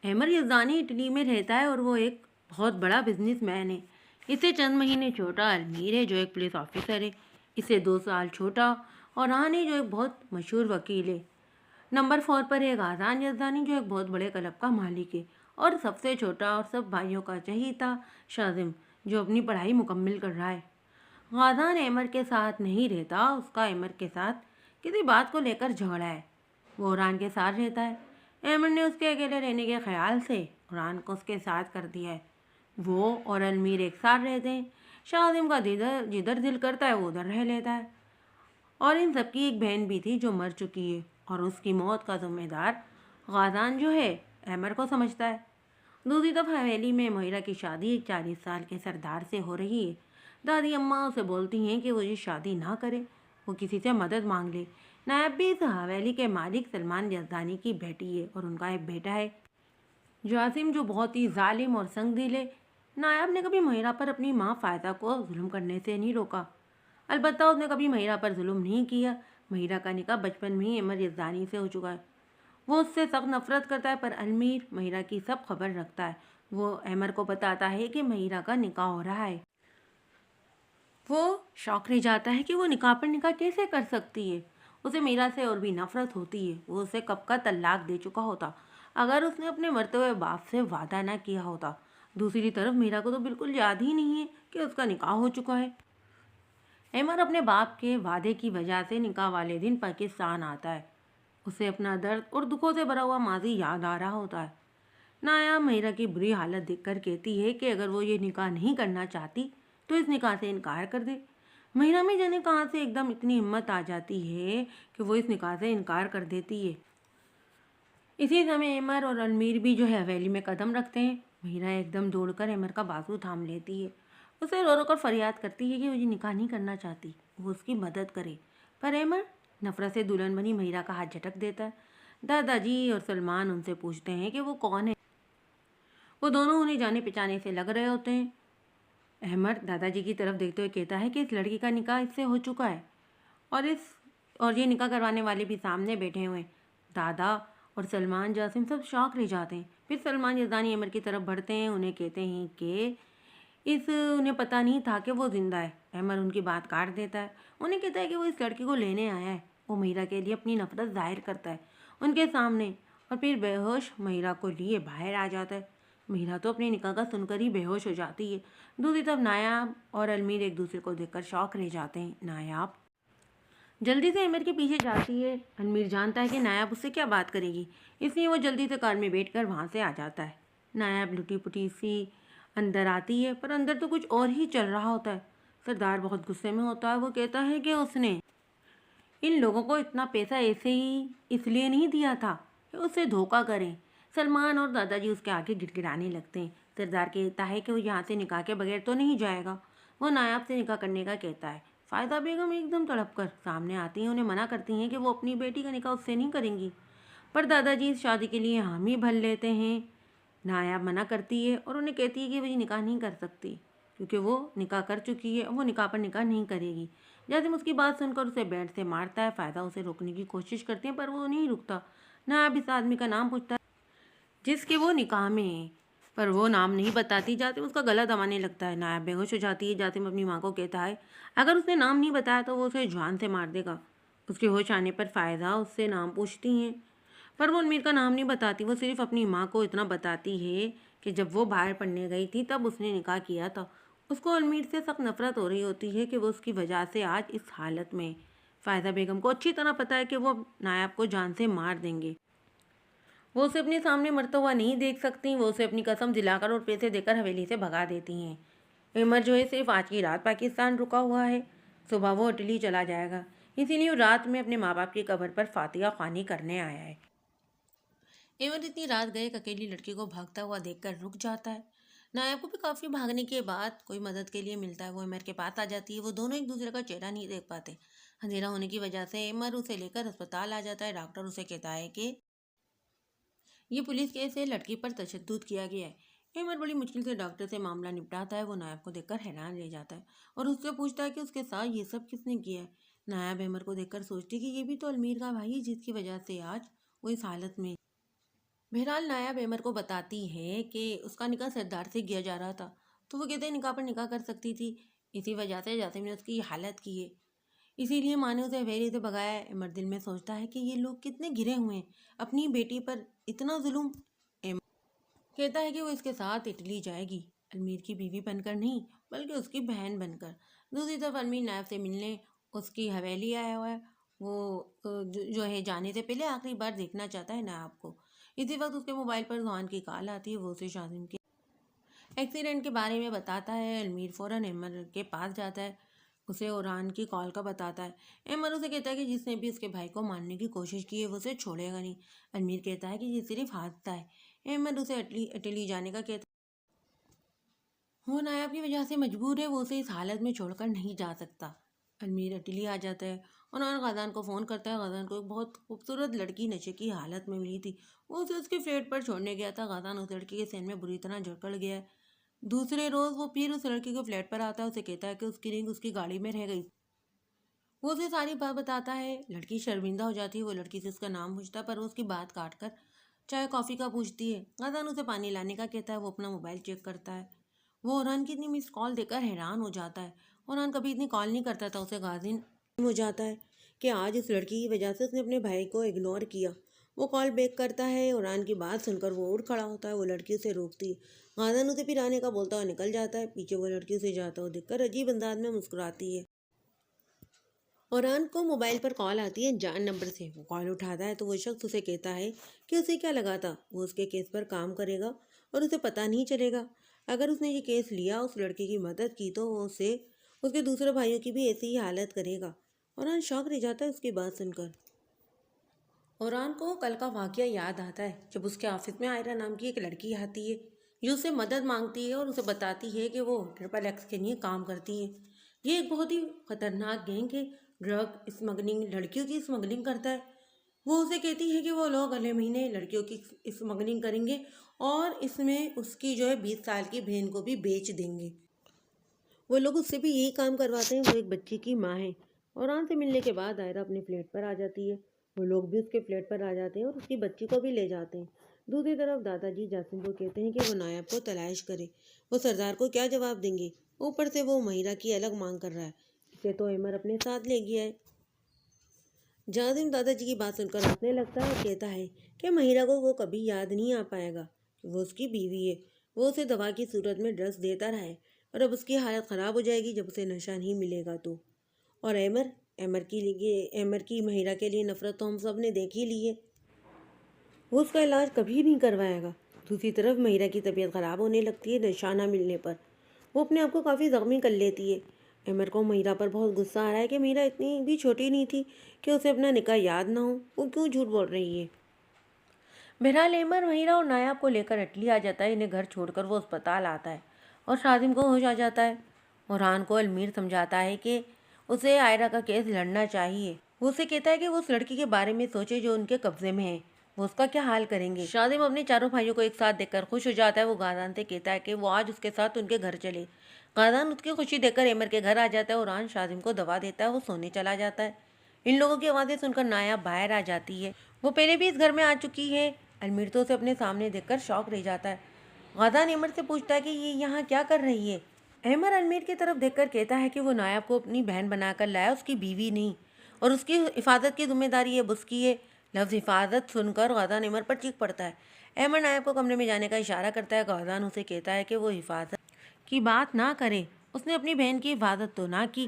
احمر یزدانی اٹلی میں رہتا ہے اور وہ ایک بہت بڑا بزنس مین ہے۔ اسے چند مہینے چھوٹا المیر ہے جو ایک پولیس آفیسر ہے۔ اسے 2 سال چھوٹا اور رہان ہے جو ایک بہت مشہور وکیل ہے۔ نمبر 4 پر ہے غازان یزدانی جو ایک بہت بڑے کلب کا مالک ہے، اور سب سے چھوٹا اور سب بھائیوں کا چہیتا شاذم جو اپنی پڑھائی مکمل کر رہا ہے۔ غازان احمر کے ساتھ نہیں رہتا، اس کا احمر کے ساتھ کسی بات کو لے کر جھگڑا ہے۔ وہ ران کے ساتھ رہتا ہے۔ احمر نے اس کے اکیلے رہنے کے خیال سے ران کو اس کے ساتھ کر دیا ہے۔ وہ اور المیر ایک ساتھ رہتے ہیں۔ شاذم کا جدھر دل کرتا ہے وہ ادھر رہ لیتا ہے۔ اور ان سب کی ایک بہن بھی تھی جو مر چکی ہے، اور اس کی موت کا ذمہ دار غازان جو ہے احمر کو سمجھتا ہے۔ دوسری طرف حویلی میں مہیرہ کی شادی ایک 40 سال کے سردار سے ہو رہی ہے۔ دادی اماں اسے بولتی ہیں کہ وہ یہ شادی نہ کرے، وہ کسی سے مدد مانگ لے۔ نائب بھی اس حویلی کے مالک سلمان یزدانی کی بیٹی ہے اور ان کا ایک بیٹا ہے جاسم جو بہت ہی ظالم اور سنگ دل ہے۔ نائب نے کبھی مہیرہ پر اپنی ماں فائدہ کو ظلم کرنے سے نہیں روکا، البتہ اس نے کبھی مہیرہ پر ظلم نہیں کیا۔ مہیرہ کا نکاح بچپن میں ہی احمر یزدانی سے ہو چکا ہے۔ وہ اس سے سخت نفرت کرتا ہے، پر المیر مہیرہ کی سب خبر رکھتا ہے۔ وہ احمر کو بتاتا ہے کہ مہیرہ کا نکاح ہو رہا ہے۔ وہ شوق رہ جاتا ہے کہ وہ نکاح پر نکاح کیسے کر سکتی ہے۔ اسے مہیرہ سے اور بھی نفرت ہوتی ہے۔ وہ اسے کب کا طلاق دے چکا ہوتا اگر اس نے اپنے مرتے ہوئے باپ سے وعدہ نہ کیا ہوتا۔ دوسری طرف مہیرہ کو تو بالکل یاد ہی نہیں ہے کہ اس کا نکاح ہو چکا ہے۔ احمر اپنے باپ کے وعدے کی وجہ سے نکاح والے دن پاکستان آتا ہے۔ اسے اپنا درد اور دکھوں سے بھرا ہوا ماضی یاد آ رہا ہوتا ہے۔ نایا مہیرہ کی بری حالت دیکھ کر کہتی ہے کہ اگر وہ یہ نکاح نہیں کرنا چاہتی تو اس نکاح سے انکار کر دے۔ مہیرہ میں جانے کہاں سے ایک دم اتنی ہمت آ جاتی ہے کہ وہ اس نکاح سے انکار کر دیتی ہے۔ اسی سمے احمر اور المیر بھی جو ہے حویلی میں قدم رکھتے ہیں۔ مہیرہ ایک دم دوڑ کر احمر کا بازو تھام لیتی ہے، اسے رو رو کر فریاد کرتی ہے کہ وہ یہ نکاح نہیں کرنا چاہتی، وہ اس کی مدد کرے، پر احمر نفرت سے دلہن بنی مہیرہ کا ہاتھ جھٹک دیتا ہے۔ دادا جی اور سلمان ان سے پوچھتے ہیں کہ وہ کون ہے۔ وہ دونوں انہیں جانے پہچانے سے لگ رہے ہوتے ہیں۔ احمر دادا جی کی طرف دیکھتے ہوئے کہتا ہے کہ اس لڑکی کا نکاح اس سے ہو چکا ہے، اور یہ نکاح کروانے والے بھی سامنے بیٹھے ہوئے ہیں۔ دادا اور سلمان جاسم سب شوق رہ جاتے ہیں۔ پھر سلمان یزدانی احمر کی طرف بڑھتے ہیں، انہیں کہتے ہیں کہ انہیں پتہ نہیں تھا کہ وہ زندہ ہے۔ احمر ان کی بات کاٹ دیتا ہے، انہیں کہتا ہے کہ وہ اس لڑکی کو لینے آیا ہے۔ وہ مہیرہ کے لیے اپنی نفرت ظاہر کرتا ہے ان کے سامنے، اور پھر بے ہوش مہیرہ کو لیے باہر آ جاتا ہے۔ مہیرہ تو اپنے نکاح کا سن کر ہی بے ہوش ہو جاتی ہے۔ دوسری طرف نایاب اور المیر ایک دوسرے کو دیکھ کر شوق رہ جاتے ہیں۔ نایاب جلدی سے احمر کے پیچھے جاتی ہے۔ المیر جانتا ہے کہ نایاب اس سے کیا بات کرے گی، اس لیے وہ جلدی سے کار میں بیٹھ کر وہاں سے آ جاتا ہے۔ نایاب لٹی پٹی سی اندر آتی ہے، پر اندر تو کچھ اور ہی چل رہا ہوتا ہے۔ سردار بہت غصے میں ہوتا ہے، وہ کہتا ہے کہ اس نے ان لوگوں کو اتنا پیسہ ایسے ہی اس لیے نہیں دیا تھا کہ اس سے دھوکہ کریں۔ سلمان اور دادا جی اس کے آگے گڑ گڑانے لگتے ہیں۔ سردار کہتا ہے کہ وہ یہاں سے نکاح کے بغیر تو نہیں جائے گا۔ وہ نایاب سے نکاح کرنے کا کہتا ہے۔ فائدہ بیگم ایک دم تڑپ کر سامنے آتی ہیں، انہیں منع کرتی ہیں کہ وہ اپنی بیٹی کا نکاح اس سے نہیں کریں گی، پر دادا جی اس شادی کے لیے حامی بھر لیتے ہیں۔ نایاب منع کرتی ہے اور انہیں کہتی ہے کہ وہ یہ نکاح نہیں کر سکتی کیونکہ وہ نکاح کر چکی ہے، وہ نکاح پر نکاح نہیں کرے گی۔ جاسم اس کی بات سن کر اسے بیٹ سے مارتا ہے۔ فائدہ اسے روکنے کی کوشش کرتے ہیں پر وہ نہیں رکتا۔ نایاب اس آدمی کا نام پوچھتا ہے جس کے وہ نکاح میں ہے، پر وہ نام نہیں بتاتی۔ جاسم اس کا گلا دبانے لگتا ہے۔ نایاب بے ہوش ہو جاتی ہے۔ جاسم اپنی ماں کو کہتا ہے اگر اس نے نام نہیں بتایا تو وہ اسے جان سے مار دے گا۔ اس کے ہوش آنے پر فائدہ اس سے نام پوچھتی ہیں، پر وہ المیر کا نام نہیں بتاتی۔ وہ صرف اپنی ماں کو اتنا بتاتی ہے کہ جب وہ باہر پڑھنے گئی تھی تب اس نے نکاح کیا تھا۔ اس کو المیر سے سخت نفرت ہو رہی ہوتی ہے کہ وہ اس کی وجہ سے آج اس حالت میں۔ فائدہ بیگم کو اچھی طرح پتہ ہے کہ وہ نایاب کو جان سے مار دیں گے۔ وہ اسے اپنے سامنے مرتا ہوا نہیں دیکھ سکتی۔ وہ اسے اپنی قسم دلا کر اور پیسے دے کر حویلی سے بھگا دیتی ہیں۔ احمر جو ہے صرف آج کی رات پاکستان رکا ہوا ہے، صبح وہ اٹلی چلا جائے گا، اسی لیے وہ رات میں اپنے ماں باپ کی قبر پر فاتحہ خوانی کرنے آیا ہے۔ احمر اتنی رات گئے ایک اکیلی لڑکی کو بھاگتا ہوا دیکھ کر رک جاتا ہے۔ نایاب کو بھی کافی بھاگنے کے بعد کوئی مدد کے لیے ملتا ہے۔ وہ احمر کے پاس آ جاتی ہے۔ وہ دونوں ایک دوسرے کا چہرہ نہیں دیکھ پاتے۔ اندھیرا ہونے کی وجہ سے احمر اسے لے کر اسپتال آ جاتا ہے۔ ڈاکٹر اسے کہتا ہے کہ یہ پولیس کیس ہے، لڑکی پر تشدد کیا گیا ہے۔ احمر بڑی مشکل سے ڈاکٹر سے معاملہ نپٹاتا ہے۔ وہ نایاب کو دیکھ کر حیران رہ جاتا ہے اور اس سے پوچھتا ہے کہ اس کے ساتھ یہ سب کس نے کیا ہے۔ نایاب احمر کو دیکھ کر سوچتی کہ یہ بھی تو المیر کا بھائی ہے جس کی وجہ سے آج وہ اس حالت میں بہرحال نایاب ایمر کو بتاتی ہے کہ اس کا نکاح سردار سے کیا جا رہا تھا، تو وہ کہتے ہیں نکاح پر نکاح کر سکتی تھی، اسی وجہ سے جاسم نے اس کی یہ حالت کی ہے، اسی لیے ماں نے اسے حویلی سے بھگایا ہے۔ ایمر دل میں سوچتا ہے کہ یہ لوگ کتنے گرے ہوئے ہیں، اپنی بیٹی پر اتنا ظلم۔ کہتا ہے کہ وہ اس کے ساتھ اٹلی جائے گی، المیر کی بیوی بن کر نہیں بلکہ اس کی بہن بن کر۔ دوسری طرف المیر نائب سے ملنے اس کی حویلی آیا ہوا ہے، وہ جو ہے جانے سے پہلے آخری بار دیکھنا چاہتا ہے نائب کو۔ اسی وقت اس کے موبائل پر زوان کی کال آتی ہے، وہ اسے شاذم کے ایکسیڈنٹ کے بارے میں بتاتا ہے۔ المیر فوراً ایمر کے پاس جاتا ہے، اسے اوران کی کال کا بتاتا ہے۔ ایمر اسے کہتا ہے کہ جس نے بھی اس کے بھائی کو مارنے کی کوشش کی ہے وہ اسے چھوڑے گا نہیں۔ المیر کہتا ہے کہ یہ صرف حادثہ ہے۔ ایمر اسے اٹلی جانے کا کہتا ہے، وہ نایاب کی وجہ سے مجبور ہے، وہ اسے اس حالت میں چھوڑ کر نہیں جا سکتا۔ المیر اٹلی آ جاتا ہے اور غازان کو فون کرتا ہے۔ غازان کو ایک بہت خوبصورت لڑکی نشے کی حالت میں ملی تھی، وہ اسے اس کے فلیٹ پر چھوڑنے گیا تھا۔ غازان اس لڑکی کے سین میں بری طرح جکڑ گیا ہے۔ دوسرے روز وہ پھر اس لڑکی کے فلیٹ پر آتا ہے، اسے کہتا ہے کہ اس کی رنگ اس کی گاڑی میں رہ گئی، وہ اسے ساری بات بتاتا ہے۔ لڑکی شرمندہ ہو جاتی ہے، وہ لڑکی سے اس کا نام پوچھتا ہے پر وہ اس کی بات کاٹ کر چائے کافی کا پوچھتی ہے۔ غازان اسے پانی لانے کا کہتا ہے، وہ اپنا موبائل چیک کرتا ہے، وہ اوران کی اتنی مس کال دیکھ کر حیران ہو جاتا ہے۔ اوران کبھی اتنی کال نہیں کرتا تھا، اسے غازن ہو جاتا ہے کہ آج اس لڑکی کی وجہ سے اس نے اپنے بھائی کو اگنور کیا۔ وہ کال بیک کرتا ہے، اوران کی بات سن کر وہ اٹھ کھڑا ہوتا ہے، وہ لڑکی اسے روکتی ہے۔ غازن اسے پھر آنے کا بولتا ہوا نکل جاتا ہے، پیچھے وہ لڑکی اسے جاتا ہوا دیکھ کر عجیب انداز میں مسکراتی ہے۔ اوران کو موبائل پر کال آتی ہے جان نمبر سے، وہ کال اٹھاتا ہے تو وہ شخص اسے کہتا ہے کہ اسے کیا لگا تھا وہ اس کے کیس پر کام کرے گا اور اسے پتہ نہیں چلے گا۔ اگر اس نے یہ کیس لیا، اس لڑکی کی مدد کی، تو وہ اسے اس کے دوسرے بھائیوں کی بھی ایسی ہی حالت کرے گا۔ اوران شوق رہ جاتا ہے اس کی بات سن کر۔ اوران کو کل کا واقعہ یاد آتا ہے جب اس کے آفس میں آئرہ نام کی ایک لڑکی آتی ہے جو اس سے مدد مانگتی ہے اور اسے بتاتی ہے کہ وہ XXX کے لیے کام کرتی ہے۔ یہ ایک بہت ہی خطرناک گینگ ہے، ڈرگ اسمگلنگ، لڑکیوں کی اسمگلنگ کرتا ہے۔ وہ اسے کہتی ہے کہ وہ لوگ اگلے مہینے لڑکیوں کی اسمگلنگ کریں گے اور اس میں اس کی جو ہے 20 سال کی بہن کو بھی بیچ دیں گے۔ وہ لوگ اس سے بھی یہی کام کرواتے ہیں، وہ ایک بچی کی ماں ہے۔ اوران سے ملنے کے بعد آئرہ اپنے فلیٹ پر آ جاتی ہے، وہ لوگ بھی اس کے فلیٹ پر آ جاتے ہیں اور اس کی بچی کو بھی لے جاتے ہیں۔ دوسری طرف دادا جی جاسم کو کہتے ہیں کہ وہ نایاب کو تلاش کرے، وہ سردار کو کیا جواب دیں گے؟ اوپر سے وہ مہیرہ کی الگ مانگ کر رہا ہے، اسے تو ایمر اپنے ساتھ لے گیا ہے۔ جاسم دادا جی کی بات سن کر ہنسنے لگتا ہے اور کہتا ہے کہ مہیرہ کو وہ کبھی یاد نہیں آ پائے گا کہ وہ اس کی بیوی ہے، وہ اسے دوا کی صورت میں ڈرگس دیتا رہا ہے اور اب اس کی حالت خراب ہو جائے گی جب اسے نشہ نہیں ملے گا تو۔ اور ایمر کی مہیرہ کے لیے نفرت تو ہم سب نے دیکھ ہی لی ہے، وہ اس کا علاج کبھی نہیں کروائے گا۔ دوسری طرف مہیرہ کی طبیعت خراب ہونے لگتی ہے نشہ نہ ملنے پر، وہ اپنے آپ کو کافی زخمی کر لیتی ہے۔ ایمر کو مہیرہ پر بہت غصہ آ رہا ہے کہ مہیرہ اتنی بھی چھوٹی نہیں تھی کہ اسے اپنا نکاح یاد نہ ہو، وہ کیوں جھوٹ بول رہی ہے۔ بہرحال ایمر مہیرہ اور نایاب کو لے کر اٹلی آ جاتا ہے، انہیں گھر چھوڑ کر وہ اسپتال آتا ہے اور شاذم کو ہوش آ جاتا ہے۔ اوران کو المیر سمجھاتا ہے کہ اسے آئرہ کا کیس لڑنا چاہیے، وہ اسے کہتا ہے کہ وہ اس لڑکی کے بارے میں سوچے جو ان کے قبضے میں ہے، وہ اس کا کیا حال کریں گے۔ شاذم اپنے چاروں بھائیوں کو ایک ساتھ دیکھ کر خوش ہو جاتا ہے، وہ غازان سے کہتا ہے کہ وہ آج اس کے ساتھ ان کے گھر چلے۔ غازان اس کی خوشی دیکھ کر ایمر کے گھر آ جاتا ہے، اوران شاذم کو دوا دیتا ہے، وہ سونے چلا جاتا ہے۔ ان لوگوں کی آوازیں سن کر نایاب باہر آ جاتی ہے، وہ پہلے بھی اس گھر میں آ چکی ہے۔ المیر تو اسے اپنے سامنے دیکھ کر شوق رہ جاتا ہے۔ غازان ایمر سے پوچھتا ہے کہ یہ یہاں کیا کر رہی ہے۔ ایمر المیر کی طرف دیکھ کر کہتا ہے کہ وہ نایاب کو اپنی بہن بنا کر لایا، اس کی بیوی نہیں، اور اس کی حفاظت کی ذمہ داری اب اس کی ہے۔ لفظ حفاظت سن کر غازان ایمر پر چیخ پڑتا ہے۔ ایمر نایاب کو کمرے میں جانے کا اشارہ کرتا ہے، غازان اسے کہتا ہے کہ وہ حفاظت کی بات نہ کرے، اس نے اپنی بہن کی حفاظت تو نہ کی۔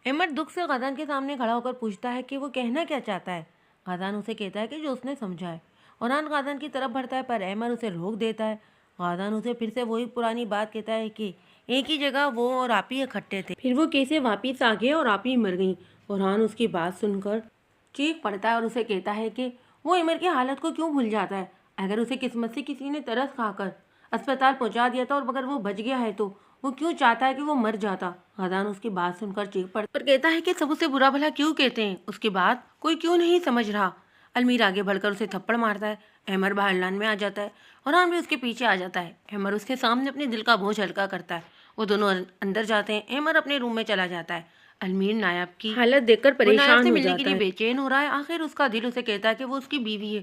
ایمر دکھ سے غازان کے سامنے کھڑا ہو کر پوچھتا ہے کہ وہ کہنا کیا چاہتا ہے۔ غازان اسے کہتا ہے کہ جو اس نے سمجھا ہے۔ اوران غازان کی طرف بڑھتا ہے پر ایمر اسے روک دیتا ہے۔ غازان اسے پھر سے وہی پرانی بات کہتا ہے کہ ایک ہی جگہ وہ اور آپ ہی اکٹھے تھے، پھر وہ کیسے واپس آ گئے اور آپ ہی مر گئیں۔ اوران اس کی بات سن کر چیخ پڑتا ہے اور اسے کہتا ہے کہ وہ ایمر کی حالت کو کیوں بھول جاتا ہے، اگر اسے قسمت سے کسی نے ترس کھا کر اسپتال پہنچا دیا تھا اور اگر وہ بچ گیا ہے تو وہ کیوں چاہتا ہے کہ وہ مر جاتا۔ غازان اس کی بات سن کر چیخ پڑتا اور کہتا ہے کہ سب اسے برا بھلا کیوں کہتے ہیں، اس کی بات کوئی کیوں نہیں سمجھ رہا۔ المیر آگے بڑھ کر اسے تھپڑ مارتا ہے، ایمر باہر لان میں آ جاتا ہے، اوران بھی اس کے پیچھے آ جاتا ہے۔ ایمر اس کے سامنے اپنے دل کا بوجھ ہلکا کرتا ہے، وہ دونوں اندر جاتے ہیں۔ ایمر اپنے روم میں چلا جاتا ہے، المیر نایاب کی حالت دیکھ کر پریشان ہو جاتا ہے، بے چین ہو رہا ہے۔ آخر اس کا دل اسے کہتا ہے کہ وہ اس کی بیوی ہے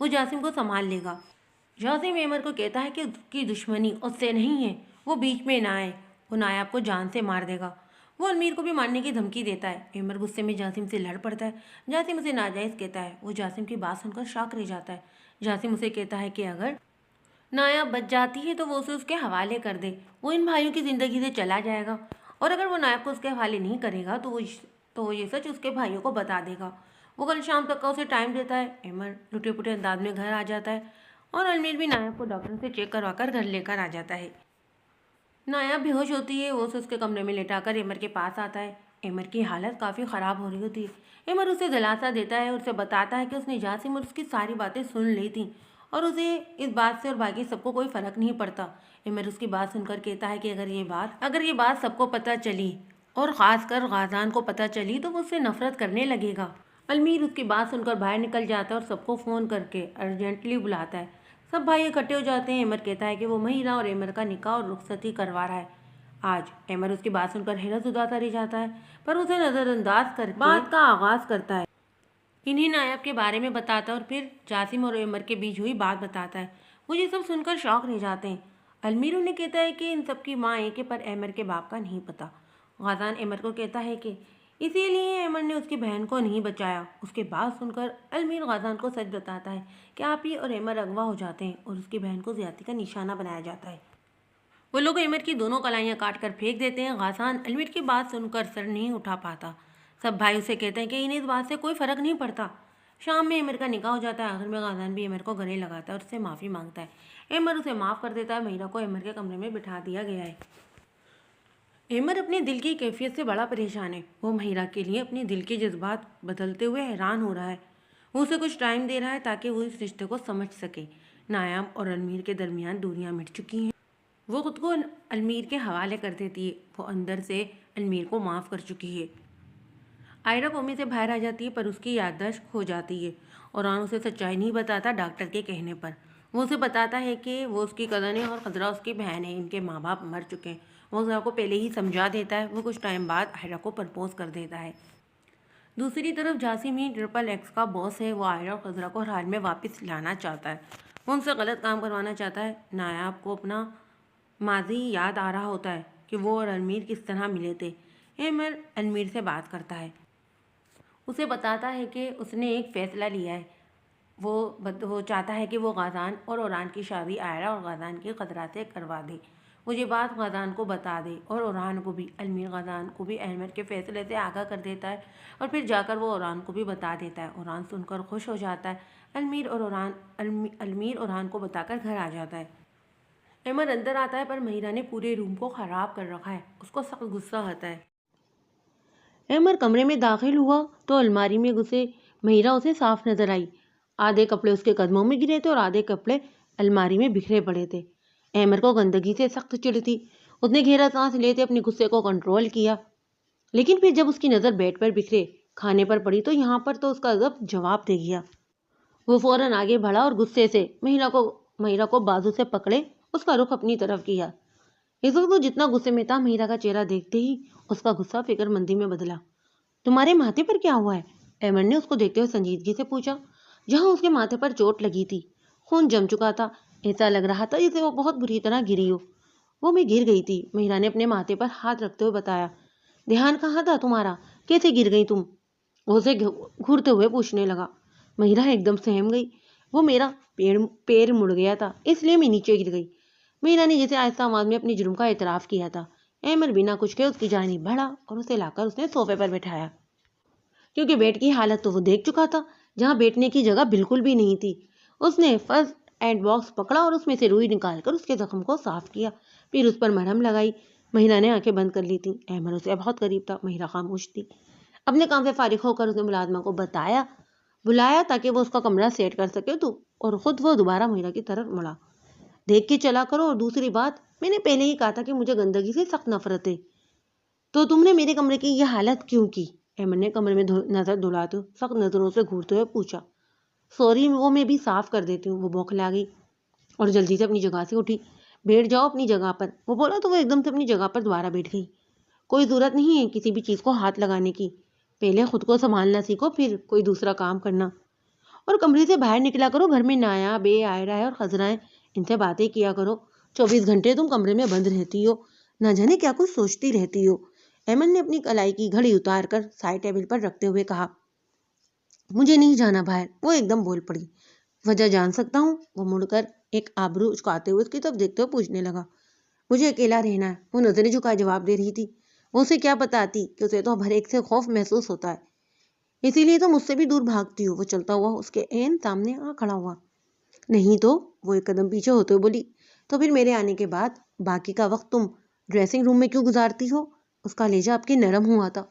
وہ جاسم کو سنبھال لے گا۔ جاسم ایمر کو کہتا ہے کہ اس کی دشمنی اس سے نہیں ہے، وہ بیچ میں نہ آئے، وہ نایاب کو جان سے مار دے گا۔ وہ المیر کو بھی مارنے کی دھمکی دیتا ہے۔ ایمر غصے میں جاسم سے لڑ پڑتا ہے۔ جاسم اسے ناجائز کہتا ہے۔ وہ جاسم کی بات سن کر شاک رہ جاتا ہے۔ جاسم اسے کہتا ہے کہ اگر نایاب بچ جاتی ہے تو وہ اسے اس کے حوالے کر دے، وہ ان بھائیوں کی زندگی سے چلا جائے گا، اور اگر وہ نایاب کو اس کے حوالے نہیں کرے گا تو وہ یہ سچ اس کے بھائیوں کو بتا دے گا۔ وہ کل شام تک کا اسے ٹائم دیتا ہے۔ ایمر لٹے پٹے انداز میں گھر آ جاتا ہے اور المیر بھی نایاب کو ڈاکٹر سے چیک کروا کر گھر لے کر آ جاتا ہے۔ نایاب بے ہوش ہوتی ہے، وہ اسے اس کے کمرے میں لٹا کر ایمر کے پاس آتا ہے۔ ایمر کی حالت کافی خراب ہو رہی ہوتی ہے۔ ایمر اسے دلاسا دیتا ہے اور اسے بتاتا ہے کہ اس نے جاسم اور اس کی ساری باتیں سن لی تھیں اور اسے اس بات سے اور باقی سب کو کوئی فرق نہیں پڑتا۔ ایمر اس کی بات سن کر کہتا ہے کہ اگر یہ بات سب کو پتہ چلی اور خاص کر غازان کو پتہ چلی تو وہ اس سے نفرت کرنے لگے گا۔ المیر اس کی بات سن کر باہر نکل جاتا ہے اور سب کو فون کر کے ارجنٹلی بلاتا ہے۔ سب بھائی اکٹھے ہو جاتے ہیں۔ ایمر کہتا ہے کہ وہ مہیرہ اور ایمر کا نکاح اور رخصتی کروا رہا ہے آج۔ ایمر اس کی بات سن کر حیرت زدہ رہ جاتا ہے، پر اسے نظر انداز کر کے بات کا آغاز کرتا ہے۔ انہیں نایاب کے بارے میں بتاتا ہے اور پھر جاسم اور ایمر کے بیچ ہوئی بات بتاتا ہے۔ وہ یہ سب سن کر شوق رہ جاتے ہیں۔ المیر انہیں کہتا ہے کہ ان سب کی ماں ایک ہے، پر ایمر کے باپ کا نہیں پتا۔ غازان ایمر کو کہتا ہے کہ اسی لیے ایمر نے اس کی بہن کو نہیں بچایا۔ اس کے بات سن کر المیر غازان کو سچ بتاتا ہے کہ آپی اور ایمر اغوا ہو جاتے ہیں اور اس کی بہن کو زیادتی کا نشانہ بنایا جاتا ہے۔ وہ لوگ ایمر کی دونوں کلائیاں کاٹ کر پھینک دیتے ہیں۔ غازان المیر کی بات سن کر سر نہیں اٹھا پاتا۔ سب بھائی اسے کہتے ہیں کہ انہیں اس بات سے کوئی فرق نہیں پڑتا۔ شام میں ایمر کا نکاح ہو جاتا ہے۔ آخر میں غازان بھی ایمر کو گلے لگاتا ہے اور اس سے معافی مانگتا ہے۔ ایمر اسے معاف کر دیتا ہے۔ مہیرہ کو ایمر کے کمرے میں بٹھا دیا گیا ہے۔ ایمر اپنے دل کی کیفیت سے بڑا پریشان ہے۔ وہ مہیرہ کے لیے اپنے دل کے جذبات بدلتے ہوئے حیران ہو رہا ہے۔ وہ اسے کچھ ٹائم دے رہا ہے تاکہ وہ اس رشتے کو سمجھ سکے۔ نایاب اور المیر کے درمیان دوریاں مٹ چکی ہیں۔ وہ خود کو المیر کے حوالے کر دیتی ہے۔ وہ اندر سے المیر کو معاف کر چکی ہے۔ آئرہ کومے سے باہر آ جاتی ہے، پر اس کی یادداشت کھو جاتی ہے۔ اوران اسے سچائی نہیں بتاتا ڈاکٹر کے کہنے پر۔ وہ اسے بتاتا ہے کہ وہ اس کی کزن ہے اور خضرہ اس کی بہن ہے، ان کے ماں باپ مر چکے ہیں۔ وہ خضرہ کو پہلے ہی سمجھا دیتا ہے۔ وہ کچھ ٹائم بعد آئرہ کو پرپوز کر دیتا ہے۔ دوسری طرف جاسم ہی XXX کا باس ہے۔ وہ آئرہ اور خضرہ کو ہر حال میں واپس لانا چاہتا ہے۔ وہ ان سے غلط کام کروانا چاہتا ہے۔ نایاب کو اپنا ماضی یاد آ رہا ہوتا ہے کہ وہ اور المیر کس طرح ملے تھے۔ ایمر المیر سے بات کرتا ہے، اسے بتاتا ہے کہ اس نے ایک فیصلہ لیا ہے۔ وہ چاہتا ہے کہ وہ غازان اور اوران کی شادی آئرہ اور غازان کی خضرہ سے کروا دے۔ وہ یہ بات غازان کو بتا دے اور اوران کو بھی۔ المیر غازان کو بھی ایمر کے فیصلے سے آگاہ کر دیتا ہے اور پھر جا کر وہ اوران کو بھی بتا دیتا ہے۔ اوران سن کر خوش ہو جاتا ہے۔ المیر اوران کو بتا کر گھر آ جاتا ہے۔ ایمر اندر آتا ہے، پر مہیرہ نے پورے روم کو خراب کر رکھا ہے۔ اس کو سخت غصہ آتا ہے۔ ایمر کمرے میں داخل ہوا تو الماری میں گھسے مہیرہ اسے صاف نظر آئی۔ آدھے کپڑے اس کے قدموں میں گرے تھے اور آدھے کپڑے الماری میں بکھرے پڑے تھے۔ ایمر کو گندگی سے سخت چڑ تھی۔ اس نے گہرا سانس لیتے اپنے غصے کو کنٹرول کیا، لیکن پھر جب اس کی نظر بیڈ پر بکھرے کھانے پر پڑی تو یہاں پر تو اس کا غضب جواب دے گیا۔ وہ فوراً آگے بڑھا اور غصے سے مہیرہ کو بازو سے پکڑے اس کا رخ اپنی طرف کیا۔ اس وقت وہ جتنا غصے میں تھا، مہیرہ کا چہرہ دیکھتے ہی اس کا غصہ فکر مندی میں بدلا۔ تمہارے ماتھے پر کیا ہوا ہے؟ ایمر نے اس کو دیکھتے ہوئے سنجیدگی سے پوچھا۔ جہاں اس کے ماتھے پر چوٹ لگی تھی خون جم چکا تھا، ایسا لگ رہا تھا جسے وہ بہت بری طرح گری ہو۔ وہ میں گر گئی تھی، مہیرہ نے اپنے ماتھے پر ہاتھ رکھتے ہوئے بتایا۔ دھیان کہاں تھا تمہارا؟ کیسے گر گئی تم؟ وہ اسے گھورتے ہوئے پوچھنے لگا۔ مہیرہ ایک دم سہم گئی۔ وہ میرا پیر مڑ گیا تھا، اس لیے میں نیچے گر گئی، مہیرہ نے جیسے آہستہ آواز میں اپنے جرم کا اعتراف کیا تھا۔ ایمر بنا کچھ کہے اس کی جانب بڑھا اور اسے لا کر اس نے صوفے پر بٹھایا۔ کیونکہ بیڈ کی حالت تو وہ دیکھ چکا تھا، جہاں بیٹھنے کی جگہ بالکل بھی نہیں تھی۔ اس نے فرسٹ ایڈ باکس پکڑا اور اس میں سے روئی نکال کر اس کے زخم کو صاف کیا، پھر اس پر مرہم لگائی۔ مہیرہ نے آنکھیں بند کر لی تھیں۔ ایمر اسے بہت قریب تھا، مہیرہ خاموش تھی۔ اپنے کام سے فارغ ہو کر اس نے ملازمہ کو بلایا تاکہ وہ اس کا کمرہ سیٹ کر سکے اور خود وہ دوبارہ مہیرہ کی طرف مڑا۔ دیکھ کے چلا کرو، اور دوسری بات، میں نے پہلے ہی کہا تھا کہ مجھے گندگی سے سخت نفرت ہے، تو تم نے میرے کمرے کی یہ حالت کیوں کی؟ ایمر نے کمرے میں نظر دوڑاتے سخت نظروں سے گھورتے ہوئے پوچھا۔ سوری، وہ میں بھی صاف کر دیتی ہوں۔ وہ بوکھلا گئی اور جلدی سے اپنی جگہ سے اٹھی۔ بیٹھ جاؤ اپنی جگہ پر، وہ بولا تو وہ ایک دم سے اپنی جگہ پر دوبارہ بیٹھ گئی۔ کوئی ضرورت نہیں ہے کسی بھی چیز کو ہاتھ لگانے کی، پہلے خود کو سنبھالنا سیکھو، پھر کوئی دوسرا کام کرنا۔ اور کمرے سے باہر نکلا کرو. گھر میں نایا بے آئرہ اور خزرائیں ان سے باتیں کیا کرو. 24 گھنٹے تم کمرے میں بند رہتی ہو, نہ جانے کیا کچھ سوچتی رہتی ہو. ایمن نے اپنی کلائی کی گھڑی اتار کر سائڈ ٹیبل پر رکھتے ہوئے کہا. مجھے نہیں جانا باہر. وہ ایک دم بول پڑی. وجہ جان سکتا ہوں؟ وہ مڑ کر ایک آبرو اچکاتے ہوئے اس کی طرف دیکھتے ہوئے پوچھنے لگا. مجھے اکیلا رہنا ہے. وہ نظریں جھکائے جواب دے رہی تھی. وہ اسے کیا بتاتی کہ اسے تو اب ہر ایک سے خوف محسوس ہوتا ہے, اسی لیے تو مجھ سے بھی دور بھاگتی ہو. وہ چلتا ہوا اس کے عین سامنے آ کھڑا ہوا. نہیں تو, وہ ایک قدم پیچھے ہوتے ہوئے بولی. تو پھر میرے آنے کے بعد باقی کا وقت تم ڈریسنگ روم میں کیوں گزارتی ہو؟ اس کا لہجہ آپ کے نرم ہوا تھا.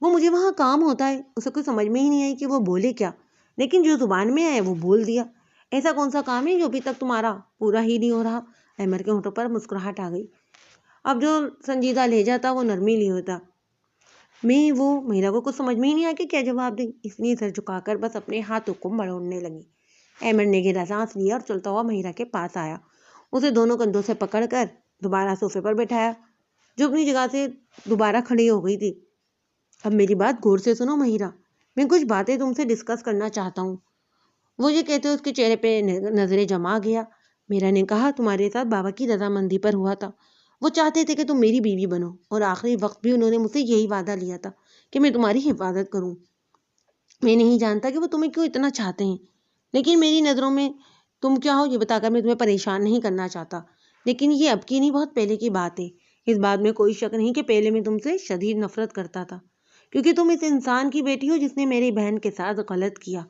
وہ مجھے وہاں کام ہوتا ہے. اسے کوئی سمجھ میں ہی نہیں آئی کہ وہ بولے کیا, لیکن جو زبان میں آئے وہ بول دیا. ایسا کون سا کام ہے جو ابھی تک تمہارا پورا ہی نہیں ہو رہا؟ احمد کے ہونٹوں پر مسکراہٹ آ گئی. اب جو سنجیدہ لہجہ تھا وہ نرمی لی ہوتا. وہ مہیرا کو کچھ سمجھ میں ہی نہیں آیا کہ کیا جواب دیں, اس لیے سر جھکا کر بس اپنے ہاتھوں کو مڑوڑنے لگی. احمد نے گہرا سانس لیا اور چلتا ہوا مہیرا کے پاس آیا. اسے دونوں کندھوں سے پکڑ کر دوبارہ صوفے پر بٹھایا, جو اپنی جگہ سے دوبارہ کھڑی ہو گئی تھی. اب میری بات غور سے سنو مہیرا, میں کچھ باتیں تم سے ڈسکس کرنا چاہتا ہوں. وہ یہ کہتے اس کے چہرے پہ نظریں جما گیا. میرا نے کہا تمہارے ساتھ بابا کی رضامندی پر ہوا تھا. وہ چاہتے تھے کہ تم میری بیوی بنو, اور آخری وقت بھی انہوں نے مجھ سے یہی وعدہ لیا تھا کہ میں تمہاری حفاظت کروں. میں نہیں جانتا کہ وہ تمہیں کیوں اتنا چاہتے ہیں, لیکن میری نظروں میں تم کیا ہو یہ بتا کر میں تمہیں پریشان نہیں کرنا چاہتا. لیکن یہ اب کی نہیں, بہت پہلے کی بات ہے. اس بات میں کوئی شک نہیں کہ پہلے میں تم سے شدید نفرت کرتا تھا, کیونکہ تم اس انسان کی بیٹی ہو جس نے میری بہن کے ساتھ غلط کیا.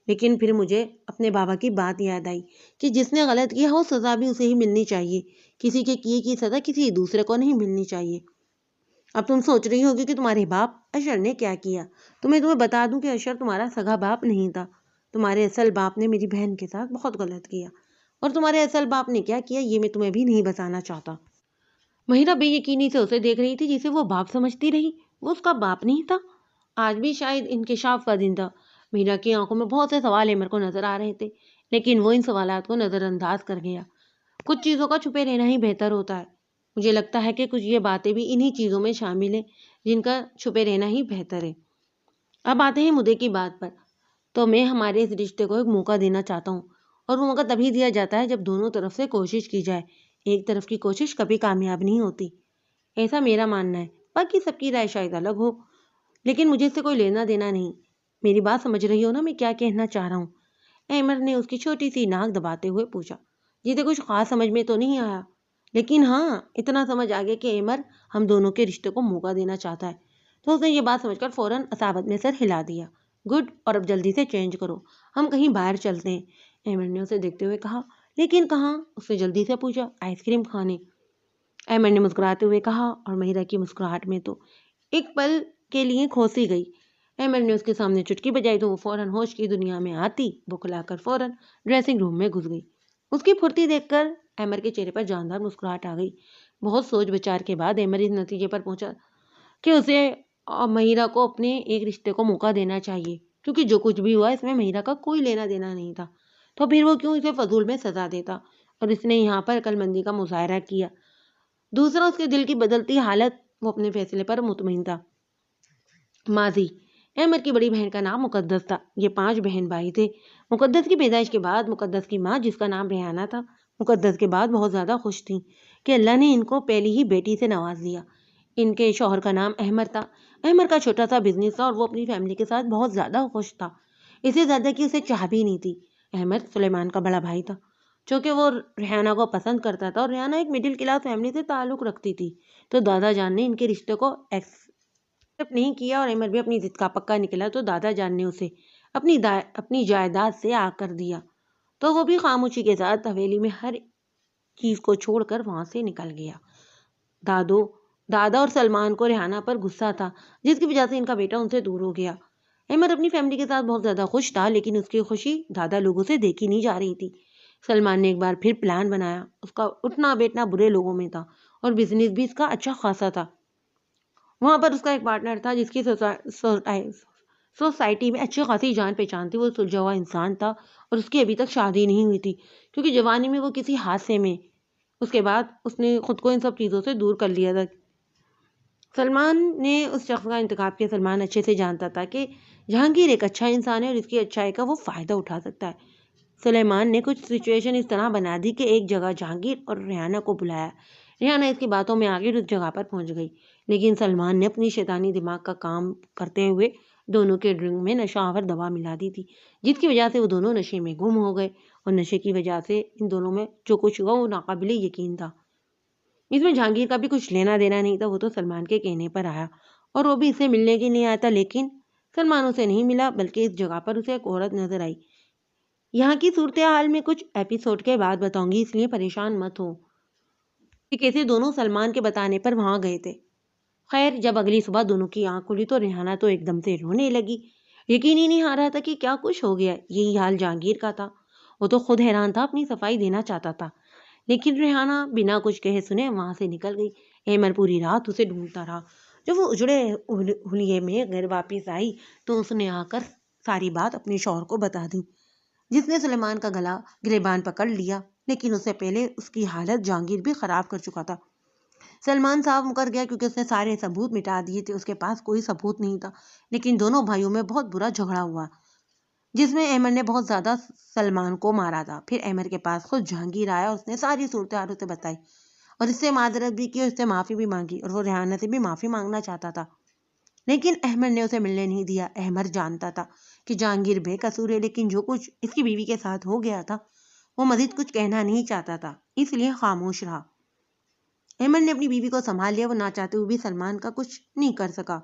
لیکن پھر مجھے اپنے بابا کی بات یاد آئی کہ جس نے غلط کیا ہو سزا بھی اسے ہی ملنی چاہیے. کسی کے کیے کی سزا کسی دوسرے کو نہیں ملنی چاہیے. اب تم سوچ رہی ہوگی کہ تمہارے باپ اشر نے کیا کیا. تمہیں بتا دوں کہ اشر تمہارا سگا باپ نہیں تھا. تمہارے اصل باپ نے میری بہن کے ساتھ بہت غلط کیا, اور تمہارے اصل باپ نے کیا کیا یہ میں تمہیں بھی نہیں بتانا چاہتا. مہیرا بے یقینی سے اسے دیکھ رہی تھی جسے وہ باپ سمجھتی رہی. وہ اس کا باپ نہیں تھا. آج بھی شاید انکشاف کا دن تھا. مہیرا کی آنکھوں میں بہت سے سوال ایمر کو نظر آ رہے تھے, لیکن وہ ان سوالات کو نظر انداز کر گیا. کچھ چیزوں کا چھپے رہنا ہی بہتر ہوتا ہے. مجھے لگتا ہے کہ کچھ یہ باتیں بھی انہی چیزوں میں شامل ہیں جن کا چھپے رہنا ہی بہتر ہے. اب آتے ہیں مدعے کی بات پر. تو میں ہمارے اس رشتے کو ایک موقع دینا چاہتا ہوں, اور وہ موقع تبھی دیا جاتا ہے جب دونوں طرف سے کوشش کی جائے. ایک طرف کی کوشش کبھی کامیاب نہیں ہوتی, ایسا میرا ماننا ہے. باقی سب کی رائے شاید الگ ہو, لیکن مجھے اس سے کوئی لینا دینا نہیں. میری بات سمجھ رہی ہو نا میں کیا کہنا چاہ رہا ہوں؟ احمد نے اس کی چھوٹی سی ناک دباتے ہوئے پوچھا. جسے کچھ خاص سمجھ میں تو نہیں آیا, لیکن ہاں اتنا سمجھ آ گیا کہ احمد ہم دونوں کے رشتے کو موقع دینا چاہتا ہے. تو اس نے یہ بات سمجھ کر فوراً اصابت میں سر ہلا دیا. گڈ, اور اب جلدی سے چینج کرو, ہم کہیں باہر چلتے ہیں. احمد نے اسے دیکھتے ہوئے کہا. لیکن کہاں؟ اس نے جلدی سے پوچھا. آئس کریم کھانے, احمد نے مسکراتے ہوئے کہا, اور مہیرا کی مسکراہٹ میں تو ایک پل کے لیے کھوسی گئی. احمد نے اس کے سامنے چٹکی بجائی تو وہ فوراً ہوش کی دنیا میں آتی بکلا کر فوراً ڈریسنگ روم میں گھس گئی. اس کی پھرتی دیکھ کر احمد کے چہرے پر جاندار مسکراہٹ آ گئی. بہت سوچ بچار کے بعد احمد اس نتیجے پر پہنچا کہ اسے اور مہیرا کو اپنے ایک رشتے کو موقع دینا چاہیے, کیونکہ جو کچھ بھی ہوا اس میں مہیرا کا کوئی لینا دینا نہیں تھا. تو پھر وہ کیوں اسے فضول میں سزا دیتا, اور اس نے یہاں پر عقل مندی کا مظاہرہ کیا. دوسرا, اس کے دل کی بدلتی حالت, وہ اپنے فیصلے پر مطمئن تھا. ماضی. احمد کی بڑی بہن کا نام مقدس تھا. یہ 5 بہن بھائی تھے. مقدس کی پیدائش کے بعد مقدس کی ماں, جس کا نام ریحانہ تھا, مقدس کے بعد بہت زیادہ خوش تھیں کہ اللہ نے ان کو پہلی ہی بیٹی سے نواز دیا. ان کے شوہر کا نام احمد تھا. احمد کا چھوٹا سا بزنس تھا, اور وہ اپنی فیملی کے ساتھ بہت زیادہ خوش تھا, اسے زیادہ کہ اسے چاہ بھی نہیں تھی. احمد سلیمان کا بڑا بھائی تھا, چونکہ وہ ریحانہ کو پسند کرتا تھا, اور ریحانہ ایک مڈل کلاس فیملی سے تعلق رکھتی تھی. تو دادا جان نے ان کے رشتے کو ایکسپٹ نہیں کیا, اور احمد بھی اپنی ضد کا پکا نکلا, تو دادا جان نے اسے اپنی جائیداد سے آ کر دیا. تو وہ بھی خاموشی کے ساتھ حویلی میں ہر چیز کو چھوڑ کر وہاں سے نکل گیا. دادا اور سلمان کو ریحانہ پر غصہ تھا, جس کی وجہ سے ان کا بیٹا ان سے دور ہو گیا. احمد اپنی فیملی کے ساتھ بہت زیادہ خوش تھا, لیکن اس کی خوشی دادا لوگوں سے دیکھی نہیں جا رہی تھی. سلمان نے ایک بار پھر پلان بنایا. اس کا اٹھنا بیٹھنا برے لوگوں میں تھا, اور بزنس بھی اس کا اچھا خاصا تھا. وہاں پر اس کا ایک پارٹنر تھا جس کی سوسائٹی میں اچھی خاصی جان پہچان تھی. وہ سلجھا ہوا انسان تھا, اور اس کی ابھی تک شادی نہیں ہوئی تھی, کیونکہ جوانی میں وہ کسی حادثے میں, اس کے بعد اس نے خود کو ان سب چیزوں سے دور کر لیا تھا. سلمان نے اس شخص کا انتخاب کیا. سلمان اچھے سے جانتا تھا کہ جہانگیر ایک اچھا انسان ہے اور اس کی اچھائی کا وہ فائدہ اٹھا سکتا ہے۔ سلیمان نے کچھ سچویشن اس طرح بنا دی کہ ایک جگہ جہانگیر اور ریحانہ کو بلایا۔ ریحانہ اس کی باتوں میں آگے اس جگہ پر پہنچ گئی، لیکن سلمان نے اپنی شیطانی دماغ کا کام کرتے ہوئے دونوں کے ڈرنک میں نشہ آور دوا ملا دی تھی، جس کی وجہ سے وہ دونوں نشے میں گم ہو گئے، اور نشے کی وجہ سے ان دونوں میں جو کچھ ہوا وہ ناقابل یقین تھا۔ اس میں جہانگیر کا بھی کچھ لینا دینا نہیں تھا، وہ تو سلمان کے کہنے پر آیا اور وہ بھی اسے ملنے کے لیے آیا تھا، لیکن سلمان اسے نہیں ملا، بلکہ اس جگہ پر اسے ایک عورت نظر آئی۔ یہاں کی صورتحال میں کچھ ایپیسوڈ کے بعد بتاؤں گی، اس لیے پریشان مت ہو کہ کیسے دونوں سلمان کے بتانے پر وہاں گئے تھے۔ خیر، جب اگلی صبح دونوں کی آنکھ کھلی تو ریحانہ تو ایک دم سے رونے لگی۔ یقین ہی نہیں آ رہا تھا کہ کیا کچھ ہو گیا۔ یہی حال جہانگیر کا تھا، وہ تو خود حیران تھا، اپنی صفائی دینا چاہتا تھا، لیکن ریحانہ بنا کچھ کہے سنے وہاں سے نکل گئی۔ احمر پوری رات اسے ڈھونڈتا رہا۔ جب وہ اجڑے حلیے میں گھر واپس آئی تو اس نے آ کر ساری بات اپنے شوہر کو بتا دی، جس نے سلیمان کا گریبان پکڑ لیا، لیکن اس سے پہلے اس کی حالت جہانگیر بھی خراب کر چکا تھا۔ سلمان صاحب مکر گیا کیونکہ اس نے سارے ثبوت مٹا دیے تھے، اس کے پاس کوئی ثبوت نہیں تھا، لیکن دونوں بھائیوں میں بہت برا جھگڑا ہوا، جس میں احمد نے بہت زیادہ سلمان کو مارا تھا۔ پھر احمد کے پاس خود جہانگیر آیا، اس نے ساری صورتحال اسے بتائی اور اس سے معذرت بھی کی اور اس سے معافی بھی مانگی، اور وہ ریحانہ سے بھی معافی مانگنا چاہتا تھا، لیکن احمد نے اسے ملنے نہیں دیا۔ احمد جانتا تھا کہ جہانگیر بے قصور ہے، لیکن جو کچھ اس کی بیوی کے ساتھ ہو گیا تھا وہ مزید کچھ کہنا نہیں چاہتا تھا، اس لیے خاموش رہا۔ احمد نے اپنی بیوی کو سنبھال لیا، وہ نہ چاہتے ہوئے بھی سلمان کا کچھ نہیں کر سکا۔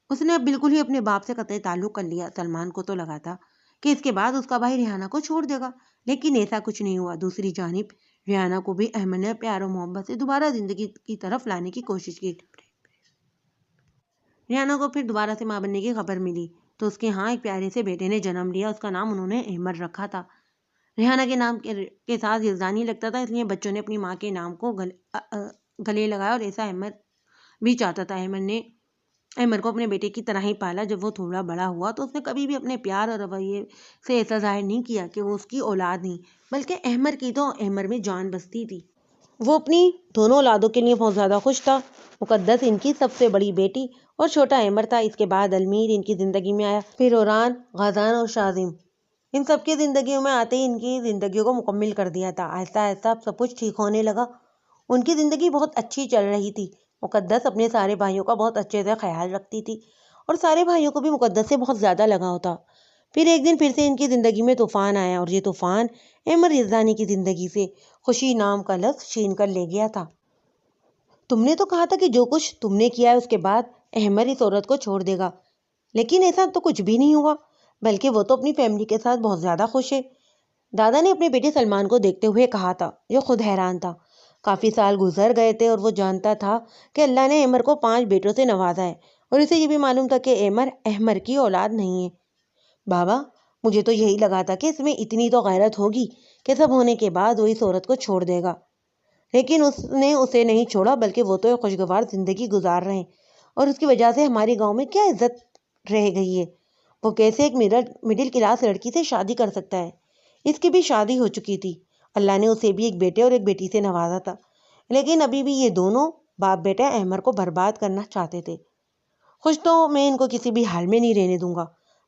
اس نے اب بالکل ہی اپنے باپ سے قطع تعلق کر لیا۔ سلمان کو تو لگا تھا کہ اس کے بعد اس کا بھائی ریحانہ کو چھوڑ دے گا، لیکن ایسا کچھ نہیں ہوا۔ دوسری جانب ریحانہ کو بھی احمد نے پیار و محبت سے دوبارہ زندگی کی طرف لانے کی کوشش کی۔ ریحانہ کو پھر دوبارہ سے ماں بننے کی خبر ملی تو اس کے ہاں ایک پیارے سے بیٹے نے جنم لیا، اس کا نام انہوں نے احمد رکھا تھا۔ ریحانہ کے نام کے ساتھ یزدانی لگتا تھا، اس لیے بچوں نے اپنی ماں کے نام کو گلے لگایا، اور ایسا احمد بھی چاہتا تھا۔ احمد نے احمد کو اپنے بیٹے کی طرح ہی پالا۔ جب وہ تھوڑا بڑا ہوا تو اس نے کبھی بھی اپنے پیار اور رویے سے ایسا ظاہر نہیں کیا کہ وہ اس کی اولاد نہیں، بلکہ احمد کی تو احمد میں جان بستی تھی۔ وہ اپنی دونوں اولادوں کے لیے بہت زیادہ خوش تھا۔ مقدس ان کی سب سے بڑی بیٹی اور چھوٹا احمد تھا، اس کے بعد المیر ان کی زندگی میں آیا، پھر اوران، غازان اور شاذم ان سب کی زندگیوں میں آتے ہی ان کی زندگیوں کو مکمل کر دیا تھا۔ آہستہ آہستہ سب کچھ ٹھیک ہونے لگا، ان کی زندگی بہت اچھی چل رہی تھی۔ مقدس اپنے سارے بھائیوں کا بہت اچھے سے خیال رکھتی تھی اور سارے بھائیوں کو بھی مقدس سے بہت زیادہ لگاؤ تھا۔ پھر ایک دن پھر سے ان کی زندگی میں طوفان آیا، اور یہ طوفان احمد یزدانی کی زندگی سے خوشی نام کا لفظ چھین کر لے گیا تھا۔ تم نے تو کہا تھا کہ جو کچھ تم نے کیا ہے اس کے بعد احمد اس عورت کو چھوڑ دے گا، لیکن ایسا تو کچھ بھی نہیں ہوا، بلکہ وہ تو اپنی فیملی کے ساتھ بہت زیادہ خوش ہے، دادا نے اپنے بیٹے سلمان کو دیکھتے ہوئے کہا تھا، جو خود حیران تھا۔ کافی سال گزر گئے تھے اور وہ جانتا تھا کہ اللہ نے احمد کو 5 بیٹوں سے نوازا ہے، اور اسے یہ بھی معلوم تھا کہ احمد کی اولاد نہیں ہے۔ بابا، مجھے تو یہی لگا تھا کہ اس میں اتنی تو غیرت ہوگی کہ سب ہونے کے بعد وہ اس عورت کو چھوڑ دے گا، لیکن اس نے اسے نہیں چھوڑا، بلکہ وہ تو ایک خوشگوار زندگی گزار رہے ہیں، اور اس کی وجہ سے ہماری گاؤں میں کیا عزت رہ گئی ہے۔ وہ کیسے ایک مڈل کلاس لڑکی سے شادی کر سکتا ہے؟ اس کی بھی شادی ہو چکی تھی، اللہ نے اسے بھی ایک بیٹے اور ایک بیٹی سے نوازا تھا، لیکن ابھی بھی یہ دونوں باپ بیٹا احمد کو برباد کرنا چاہتے تھے۔ خوش تو میں ان کو کسی بھی حال میں نہیں رہنے دوں گا،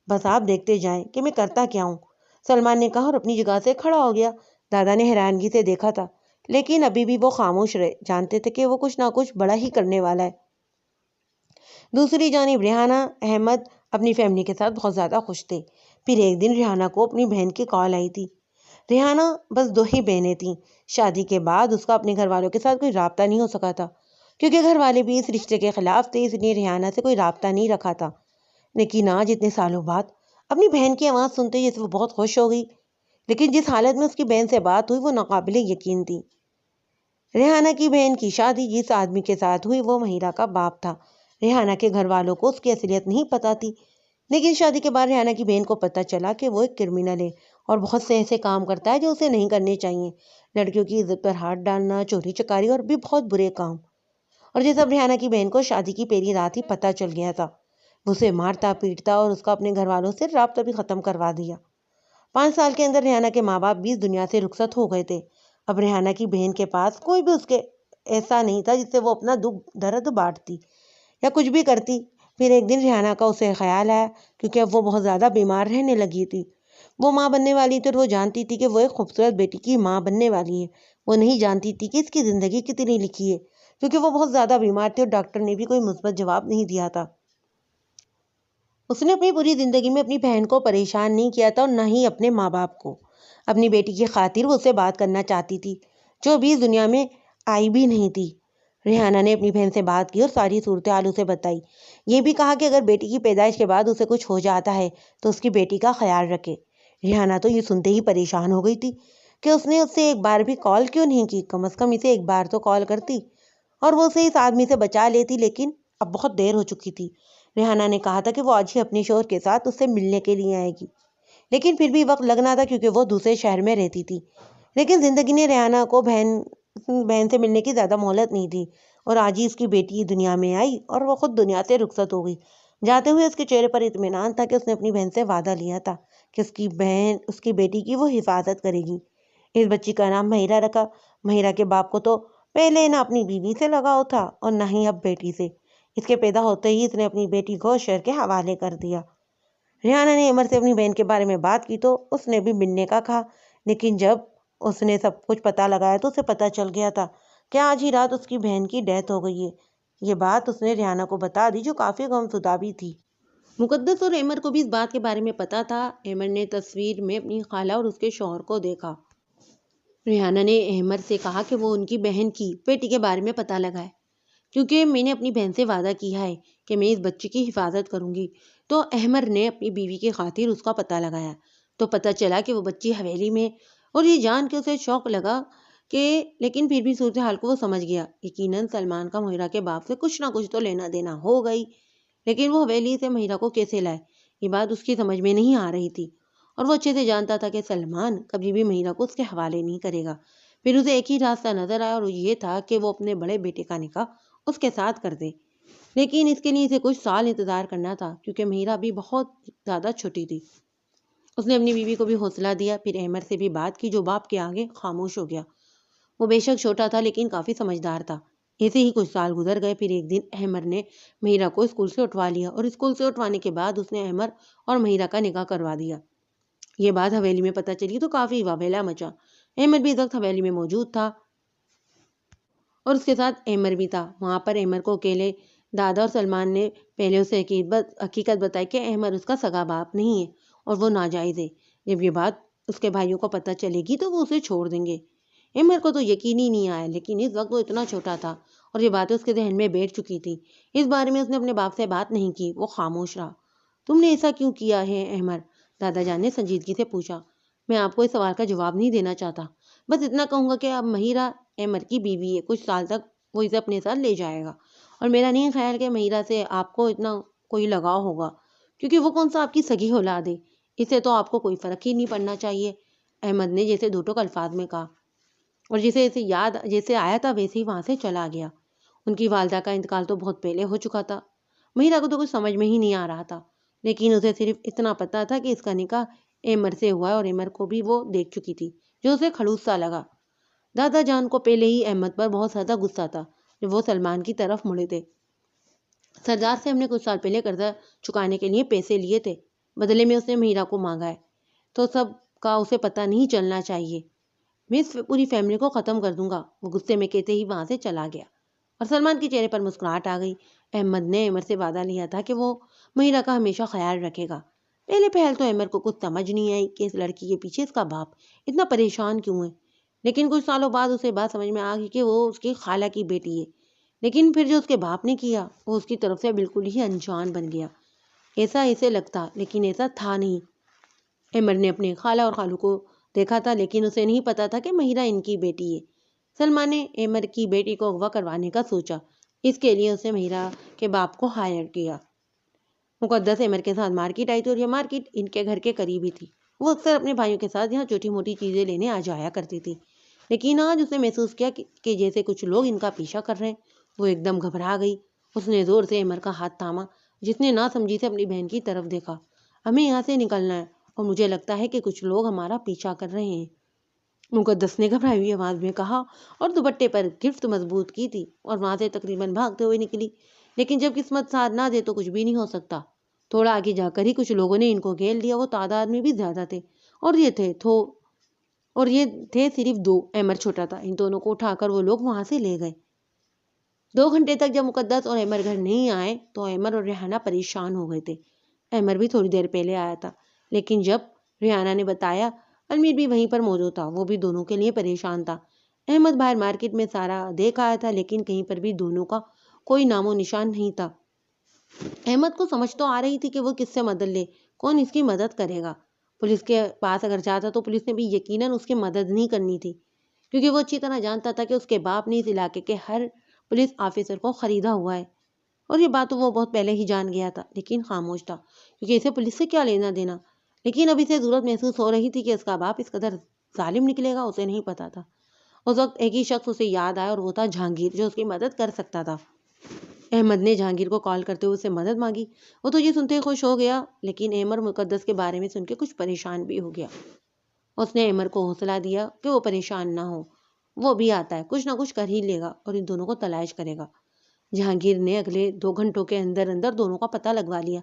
بس آپ دیکھتے جائیں کہ میں کرتا کیا ہوں، سلمان نے کہا اور اپنی جگہ سے کھڑا ہو گیا۔ دادا نے حیرانگی سے دیکھا تھا، لیکن ابھی بھی وہ خاموش رہے، جانتے تھے کہ وہ کچھ نہ کچھ بڑا ہی کرنے والا ہے۔ دوسری جانب ریحانہ احمد اپنی فیملی کے ساتھ بہت زیادہ خوش تھے۔ پھر ایک دن ریحانہ کو اپنی بہن کی کال آئی تھی۔ ریحانہ بس 2 ہی بہنیں تھیں، شادی کے بعد اس کا اپنے گھر والوں کے ساتھ کوئی رابطہ نہیں ہو سکا تھا، کیونکہ گھر والے بھی اس رشتے کے خلاف تھے، اس لیے ریحانہ سے کوئی رابطہ نہیں رکھا تھا۔ لیکن آج اتنے سالوں بعد اپنی بہن کی آواز سنتے ہی وہ بہت خوش ہو گئی، لیکن جس حالت میں اس کی بہن سے بات ہوئی وہ ناقابل یقین تھی۔ ریحانہ کی بہن کی شادی جس آدمی کے ساتھ ہوئی وہ مہیرہ کا باپ تھا۔ ریحانہ کے گھر والوں کو اس کی اصلیت نہیں پتا تھی، لیکن شادی کے بعد ریحانہ کی بہن کو پتہ چلا کہ وہ ایک کرمنل ہے اور بہت سے ایسے کام کرتا ہے جو اسے نہیں کرنے چاہیے، لڑکیوں کی عزت پر ہاتھ ڈالنا، چوری چکاری اور بھی بہت برے کام۔ اور یہ سب ریحانہ کی بہن کو شادی کی پہلی رات ہی پتہ چل گیا تھا۔ وہ اسے مارتا پیٹتا اور اس کا اپنے گھر والوں سے رابطہ بھی ختم کروا دیا۔ 5 سال کے اندر ریحانہ کے ماں باپ بھی اس دنیا سے رخصت ہو گئے تھے۔ اب ریحانہ کی بہن کے پاس کوئی بھی اس کے ایسا نہیں تھا جس سے وہ اپنا دکھ درد بانٹتی یا کچھ بھی کرتی۔ پھر ایک دن ریحانہ کا اسے خیال آیا، کیونکہ اب وہ بہت زیادہ بیمار رہنے لگی تھی۔ وہ ماں بننے والی تھی اور وہ جانتی تھی کہ وہ ایک خوبصورت بیٹی کی ماں بننے والی ہے۔ وہ نہیں جانتی تھی کہ اس کی زندگی کتنی لکھی ہے، کیونکہ وہ بہت زیادہ بیمار تھی اور ڈاکٹر نے بھی کوئی مثبت جواب نہیں دیا تھا۔ اس نے اپنی پوری زندگی میں اپنی بہن کو پریشان نہیں کیا تھا اور نہ ہی اپنے ماں باپ کو۔ اپنی بیٹی کی خاطر وہ اسے بات کرنا چاہتی تھی، جو ابھی اس دنیا میں آئی بھی نہیں تھی۔ ریحانہ نے اپنی بہن سے بات کی اور ساری صورتحال اسے بتائی۔ یہ بھی کہا کہ اگر بیٹی کی پیدائش کے بعد اسے کچھ ہو جاتا ہے تو اس کی بیٹی کا خیال رکھے۔ ریحانہ تو یہ سنتے ہی پریشان ہو گئی تھی کہ اس نے اسے ایک بار بھی کال کیوں نہیں کی، کم از کم اسے ایک بار تو کال کرتی اور وہ اسے اس آدمی سے بچا لیتی، لیکن اب بہت دیر ہو چکی تھی۔ ریحانہ نے کہا تھا کہ وہ آج ہی اپنے شوہر کے ساتھ اس سے ملنے کے لیے آئے گی، لیکن پھر بھی وقت لگنا تھا کیونکہ وہ دوسرے شہر میں رہتی تھی۔ لیکن زندگی نے ریحانہ کو بہن سے ملنے کی زیادہ مہلت نہیں دی اور آج ہی اس کی بیٹی دنیا میں آئی اور وہ خود دنیا سے رخصت ہو گئی۔ جاتے ہوئے اس کے چہرے پر اطمینان تھا کہ اس نے اپنی بہن سے وعدہ لیا تھا کہ اس کی بیٹی کی وہ حفاظت کرے گی۔ اس بچی کا نام مہیرہ رکھا۔ مہیرہ کے باپ کو تو پہلے نہ اپنی بیوی سے لگاؤ تھا اور نہ ہی اب بیٹی سے۔ اس کے پیدا ہوتے ہی اس نے اپنی بیٹی کو شہر کے حوالے کر دیا۔ ریحانہ نے عمر سے اپنی بہن کے بارے میں بات کی تو اس نے بھی ملنے کا کہا، لیکن جب اس نے سب کچھ پتہ لگایا تو اسے پتہ چل گیا تھا کہ آج ہی رات اس کی بہن کی ڈیتھ ہو گئی ہے۔ یہ بات اس نے ریحانہ کو بتا دی، جو کافی غمزدہ بھی تھی۔ مقدس اور احمر کو بھی اس بات کے بارے میں پتا تھا۔ احمر نے تصویر میں اپنی خالہ اور اس کے شوہر کو دیکھا۔ ریحانہ نے احمر سے کہا کہ وہ ان کی بہن کی بیٹی کے بارے میں پتہ لگائے، کیونکہ میں نے اپنی بہن سے وعدہ کیا ہے کہ میں اس بچی کی حفاظت کروں گی۔ تو احمر نے اپنی بیوی کی خاطر اس کا پتہ لگایا تو پتہ چلا کہ وہ بچی حویلی میں، اور یہ جان کے اسے شوق لگا کہ لیکن پھر بھی صورتحال کو وہ سمجھ گیا۔ یقیناً سلمان کا مہیرہ کے باپ سے کچھ نہ کچھ تو لینا دینا ہو گئی، لیکن وہ حویلی سے مہیرہ کو کیسے لائے، یہ بات اس کی سمجھ میں نہیں آ رہی تھی۔ اور وہ اچھے سے جانتا تھا کہ سلمان کبھی بھی مہیرہ کو اس کے حوالے نہیں کرے گا۔ پھر اسے ایک ہی راستہ نظر آیا اور یہ تھا کہ وہ اپنے بڑے بیٹے کا نکاح اس کے ساتھ کر دے، لیکن اس کے لیے اسے کچھ سال انتظار کرنا تھا، کیونکہ مہیرہ بھی بہت زیادہ چھوٹی تھی۔ اس نے اپنی بیوی کو بھی حوصلہ دیا، پھر احمر سے بھی بات کی، جو باپ کے آگے خاموش ہو گیا۔ وہ بے شک چھوٹا تھا لیکن کافی سمجھدار تھا۔ ایسے ہی کچھ سال گزر گئے۔ پھر ایک دن احمر نے مہیرہ کو اسکول سے اٹھوا لیا اور اسکول سے اٹھوانے کے بعد اس نے احمر اور مہیرہ کا نکاح کروا دیا۔ یہ بات حویلی میں پتہ چلی تو کافی واویلا مچا۔ احمر بھی اس وقت حویلی میں موجود تھا اور اس کے ساتھ احمر بھی تھا۔ وہاں پر احمر کو اکیلے دادا اور سلمان نے پہلے اسے حقیقت بتائی کہ احمر اس کا سگا باپ نہیں ہے اور وہ ناجائز ہے۔ جب یہ بات اس کے بھائیوں کو پتہ چلے گی تو وہ اسے چھوڑ دیں گے۔ احمر کو تو یقین ہی نہیں آیا، لیکن اس وقت وہ اتنا چھوٹا تھا اور یہ باتیں اس کے ذہن میں بیٹھ چکی تھی۔ اس بارے میں اس نے اپنے باپ سے بات نہیں کی، وہ خاموش رہا۔ تم نے ایسا کیوں کیا ہے احمر؟ دادا جان نے سنجیدگی سے پوچھا۔ میں آپ کو اس سوال کا جواب نہیں دینا چاہتا، بس اتنا کہوں گا کہ اب مہیرہ احمر کی بیوی ہے، کچھ سال تک وہ اسے اپنے ساتھ لے جائے گا، اور میرا نہیں خیال کہ مہیرہ سے آپ کو اتنا کوئی لگاؤ ہوگا، کیونکہ وہ کون سا آپ کی سگی اولاد ہے، اسے تو آپ کو کوئی فرق ہی نہیں پڑنا چاہیے۔ احمد نے جیسے دو ٹوک الفاظ میں کہا اور جیسے آیا تھا ویسے ہی وہاں سے چلا گیا۔ ان کی والدہ کا انتقال تو بہت پہلے ہو چکا تھا۔ مہیرہ کو تو کچھ سمجھ میں ہی نہیں آ رہا تھا، لیکن اسے صرف اتنا پتا تھا کہ اس کا نکاح احمر سے ہوا ہے اور احمر کو بھی وہ دیکھ چکی تھی، جو اسے خلوص سا لگا۔ دادا جان کو پہلے ہی احمد پر بہت زیادہ غصہ تھا جب وہ سلمان کی طرف مڑے تھے۔ سردار سے ہم نے کچھ سال پہلے قرضہ چکانے کے لیے پیسے لیے تھے، بدلے میں اس نے مہیرہ کو مانگا ہے، تو سب کا اسے پتہ نہیں چلنا چاہیے۔ میں اس پوری فیملی کو ختم کر دوں گا، وہ غصے میں کہتے ہی وہاں سے چلا گیا اور سلمان کے چہرے پر مسکراہٹ آ گئی۔ احمد نے احمر سے وعدہ لیا تھا کہ وہ مہیرہ کا ہمیشہ خیال رکھے گا۔ پہلے پہل تو احمر کو کچھ سمجھ نہیں آئی کہ اس لڑکی کے پیچھے اس کا باپ اتنا پریشان کیوں ہے، لیکن کچھ سالوں بعد اسے بات سمجھ میں آ گئی کہ وہ اس کی خالہ کی بیٹی ہے۔ لیکن پھر جو اس کے باپ نے کیا وہ اس کی طرف سے بالکل ہی انجان بن گیا۔ ایسا اسے لگتا لیکن ایسا تھا نہیں۔ احمر نے اپنے خالہ اور خالو کو دیکھا تھا، لیکن اسے نہیں پتا تھا کہ مہیرہ ان کی بیٹی ہے۔ سلمان نے احمر کی بیٹی کو اغوا کروانے کا سوچا، اس کے لیے اسے مہیرہ کے باپ کو ہائر کیا۔ مقدس احمر کے ساتھ مارکیٹ آئی تھی اور یہ مارکیٹ ان کے گھر کے قریب ہی تھی۔ وہ اکثر اپنے بھائیوں کے ساتھ یہاں چھوٹی موٹی چیزیں لینے آ جایا کرتی تھی، لیکن آج اس نے محسوس کیا کہ جیسے کچھ لوگ ان کا پیچھا کر رہے ہیں۔ وہ ایک دم گھبرا گئی۔ اس نے زور سے احمر کا ہاتھ تھاما، جس نے ناسمجھی سے اپنی بہن کی طرف دیکھا۔ ہمیں یہاں سے نکلنا ہے اور مجھے لگتا ہے کہ کچھ لوگ ہمارا پیچھا کر رہے ہیں، مقدس نے گھبرائی ہوئی آواز میں کہا اور دوپٹے پر گرفت مضبوط کی تھی اور وہاں سے تقریباً بھاگتے ہوئے نکلی۔ لیکن جب قسمت ساتھ نہ دے تو کچھ بھی نہیں ہو سکتا۔ تھوڑا آگے جا کر ہی کچھ لوگوں نے ان کو گھیر لیا، وہ تعداد میں بھی زیادہ تھے، اور یہ تھے صرف دو، احمد چھوٹا تھا۔ ان دونوں کو اٹھا کر وہ لوگ وہاں سے لے گئے۔ 2 گھنٹے تک جب مقدس اور احمد گھر نہیں آئے تو احمد اور ریحانہ پریشان ہو گئے تھے۔ احمد بھی تھوڑی دیر پہلے آیا تھا، لیکن جب ریحانہ نے بتایا المیر بھی وہیں پر موجود تھا، وہ بھی دونوں کے لیے پریشان تھا۔ احمد باہر مارکیٹ میں سارا دیکھ آیا تھا، لیکن کہیں پر بھی دونوں کا کوئی نام و نشان نہیں تھا۔ احمد کو سمجھ تو آ رہی تھی کہ وہ کس سے مدد لے، کون اس کی مدد کرے گا۔ پولیس کے پاس اگر جاتا تو پولیس نے بھی یقیناً اس کی مدد نہیں کرنی تھی، کیونکہ وہ اچھی طرح جانتا تھا کہ اس کے باپ نے اس علاقے کے ہر پولیس آفیسر کو خریدا ہوا ہے، اور یہ بات تو وہ بہت پہلے ہی جان گیا تھا، لیکن خاموش تھا، کیونکہ اسے پولیس سے کیا لینا دینا۔ لیکن اب اسے ضرورت محسوس ہو رہی تھی کہ اس کا باپ اس قدر ظالم نکلے گا، اسے نہیں پتا تھا۔ اس وقت ایک ہی شخص اسے یاد آیا، اور وہ تھا جہانگیر، جو اس کی مدد کر سکتا تھا۔ احمد نے جہانگیر کو کال کرتے ہوئے اسے مدد مانگی۔ وہ تو یہ سنتے ہی خوش ہو گیا، لیکن احمد مقدس کے بارے میں سن کے کچھ پریشان بھی ہو گیا۔ اس نے احمد کو حوصلہ دیا کہ وہ پریشان نہ ہو، وہ بھی آتا ہے، کچھ نہ کچھ کر ہی لے گا اور ان دونوں کو تلاش کرے گا۔ جہانگیر نے اگلے 2 گھنٹوں کے اندر اندر دونوں کا پتہ لگوا لیا،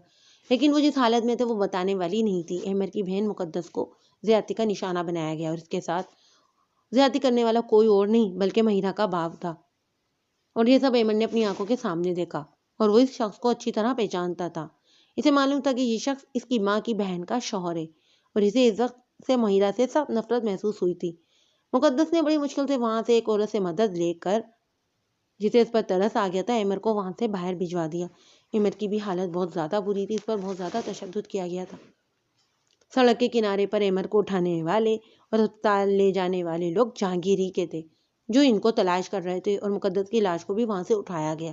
لیکن وہ جس حالت میں تھے وہ بتانے والی نہیں تھی۔ احمد کی بہن مقدس کو زیادتی کا نشانہ بنایا گیا، اور اس کے ساتھ زیادتی کرنے والا کوئی اور نہیں بلکہ مہیرہ کا باپ تھا، اور یہ سب احمد نے اپنی آنکھوں کے سامنے دیکھا، اور وہ اس شخص کو اچھی طرح پہچانتا تھا۔ اسے معلوم تھا کہ یہ شخص اس کی ماں کی بہن کا شوہر ہے، اور اسے اس وقت سے مہیرہ سے سخت نفرت محسوس ہوئی تھی۔ مقدس نے بڑی مشکل سے وہاں سے ایک عورت سے مدد لے کر، جسے اس پر ترس آ گیا تھا، احمد کو وہاں سے باہر بھجوا دیا۔ احمد کی بھی حالت بہت زیادہ بری تھی، اس پر بہت زیادہ تشدد کیا گیا تھا۔ سڑک کے کنارے پر احمد کو اٹھانے والے اور ہسپتال لے جانے والے لوگ جہانگیر ہی کے تھے، جو ان کو تلاش کر رہے تھے، اور مقدس کی لاش کو بھی وہاں سے اٹھایا گیا۔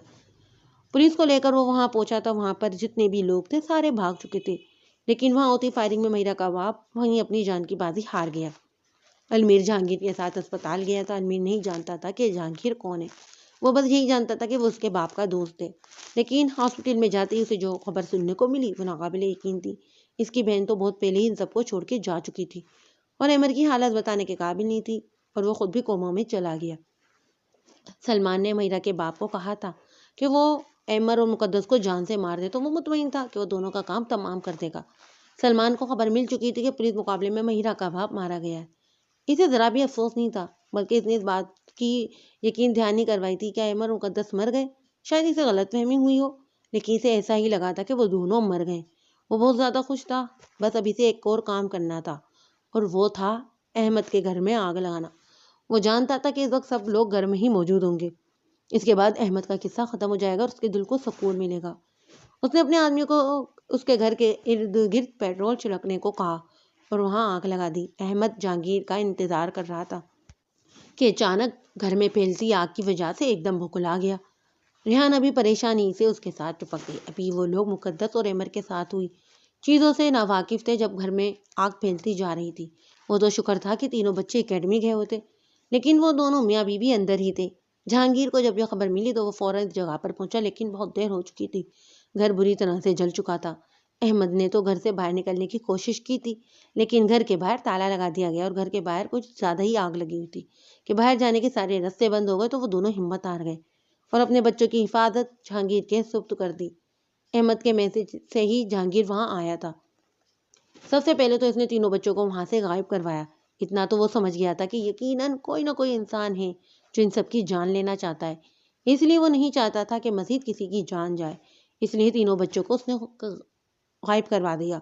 پولیس کو لے کر وہ وہاں پہنچا تھا۔ وہاں پر جتنے بھی لوگ تھے سارے بھاگ چکے تھے، لیکن وہاں ہوتی فائرنگ میں مہیرہ کا باپ وہیں اپنی جان کی بازی ہار گیا۔ المیر جہانگیر کے ساتھ اسپتال گیا تھا۔ المیر نہیں جانتا تھا کہ جہانگیر کون ہے، وہ بس یہی جانتا تھا کہ وہ اس کے باپ کا دوست ہے۔ لیکن ہاسپٹل میں جاتے ہی اسے جو خبر سننے کو ملی وہ ناقابل یقین تھی۔ اس کی بہن تو بہت پہلے ہی ان سب کو چھوڑ کے جا چکی تھی، اور احمد کی حالت بتانے کے قابل نہیں تھی، اور وہ خود بھی کوما میں چلا گیا۔ سلمان نے مہیرہ کے باپ کو کہا تھا کہ وہ احمد اور مقدس کو جان سے مار دے، تو وہ مطمئن تھا کہ وہ دونوں کا کام تمام کر دے گا۔ سلمان کو خبر مل چکی تھی کہ پولیس مقابلے میں مہیرہ کا باپ مارا گیا ہے۔ اسے ذرا بھی افسوس نہیں تھا، بلکہ اس نے اس بات کی یقین دہانی کروائی تھی کہ احمد اور مقدس مر گئے۔ شاید اسے غلط فہمی ہوئی ہو، لیکن اسے ایسا ہی لگا تھا کہ وہ دونوں مر گئے۔ وہ بہت زیادہ خوش تھا، بس اب اسے ایک اور کام کرنا تھا، اور وہ تھا احمد کے گھر میں آگ لگانا۔ وہ جانتا تھا کہ اس وقت سب لوگ گھر میں ہی موجود ہوں گے۔ اس کے بعد احمد کا قصہ ختم ہو جائے گا، اور اس کے دل کو سکون ملے گا۔ اس نے اپنے آدمیوں کو اس کے گھر کے ارد گرد پیٹرول چھڑکنے کو کہا، اور وہاں آگ لگا دی۔ احمد جہانگیر کا انتظار کر رہا تھا کہ اچانک گھر میں پھیلتی آگ کی وجہ سے ایک دم بھوکلا گیا۔ ریحانہ بھی پریشانی سے اس کے ساتھ ٹپک گئی۔ ابھی وہ لوگ مقدس اور احمد کے ساتھ ہوئی چیزوں سے ناواقف تھے جب گھر میں آگ پھیلتی جا رہی تھی۔ وہ تو شکر تھا کہ تینوں بچے اکیڈمی گئے ہوتے، لیکن وہ دونوں میاں بیوی اندر ہی تھے۔ جہانگیر کو جب یہ خبر ملی تو وہ فوراً اس جگہ پر پہنچا، لیکن بہت دیر ہو چکی تھی، گھر بری طرح سے جل چکا تھا۔ احمد نے تو گھر سے باہر نکلنے کی کوشش کی تھی، لیکن گھر کے باہر تالا لگا دیا گیا، اور گھر کے باہر کچھ زیادہ ہی آگ لگی ہوئی تھی کہ باہر جانے کے سارے راستے بند ہو گئے۔ تو وہ دونوں ہمت ہار گئے اور اپنے بچوں کی حفاظت جہانگیر کے سپرد کر دی۔ احمد کے میسج سے ہی جہانگیر وہاں آیا تھا۔ سب سے پہلے تو اس نے تینوں بچوں کو وہاں سے غائب کروایا۔ اتنا تو وہ سمجھ گیا تھا کہ یقیناً کوئی نہ کوئی انسان ہے جو ان سب کی جان لینا چاہتا ہے، اس لیے وہ نہیں چاہتا تھا کہ مزید کسی کی جان جائے، اس لیے تینوں بچوں کو اس نے غائب کروا دیا۔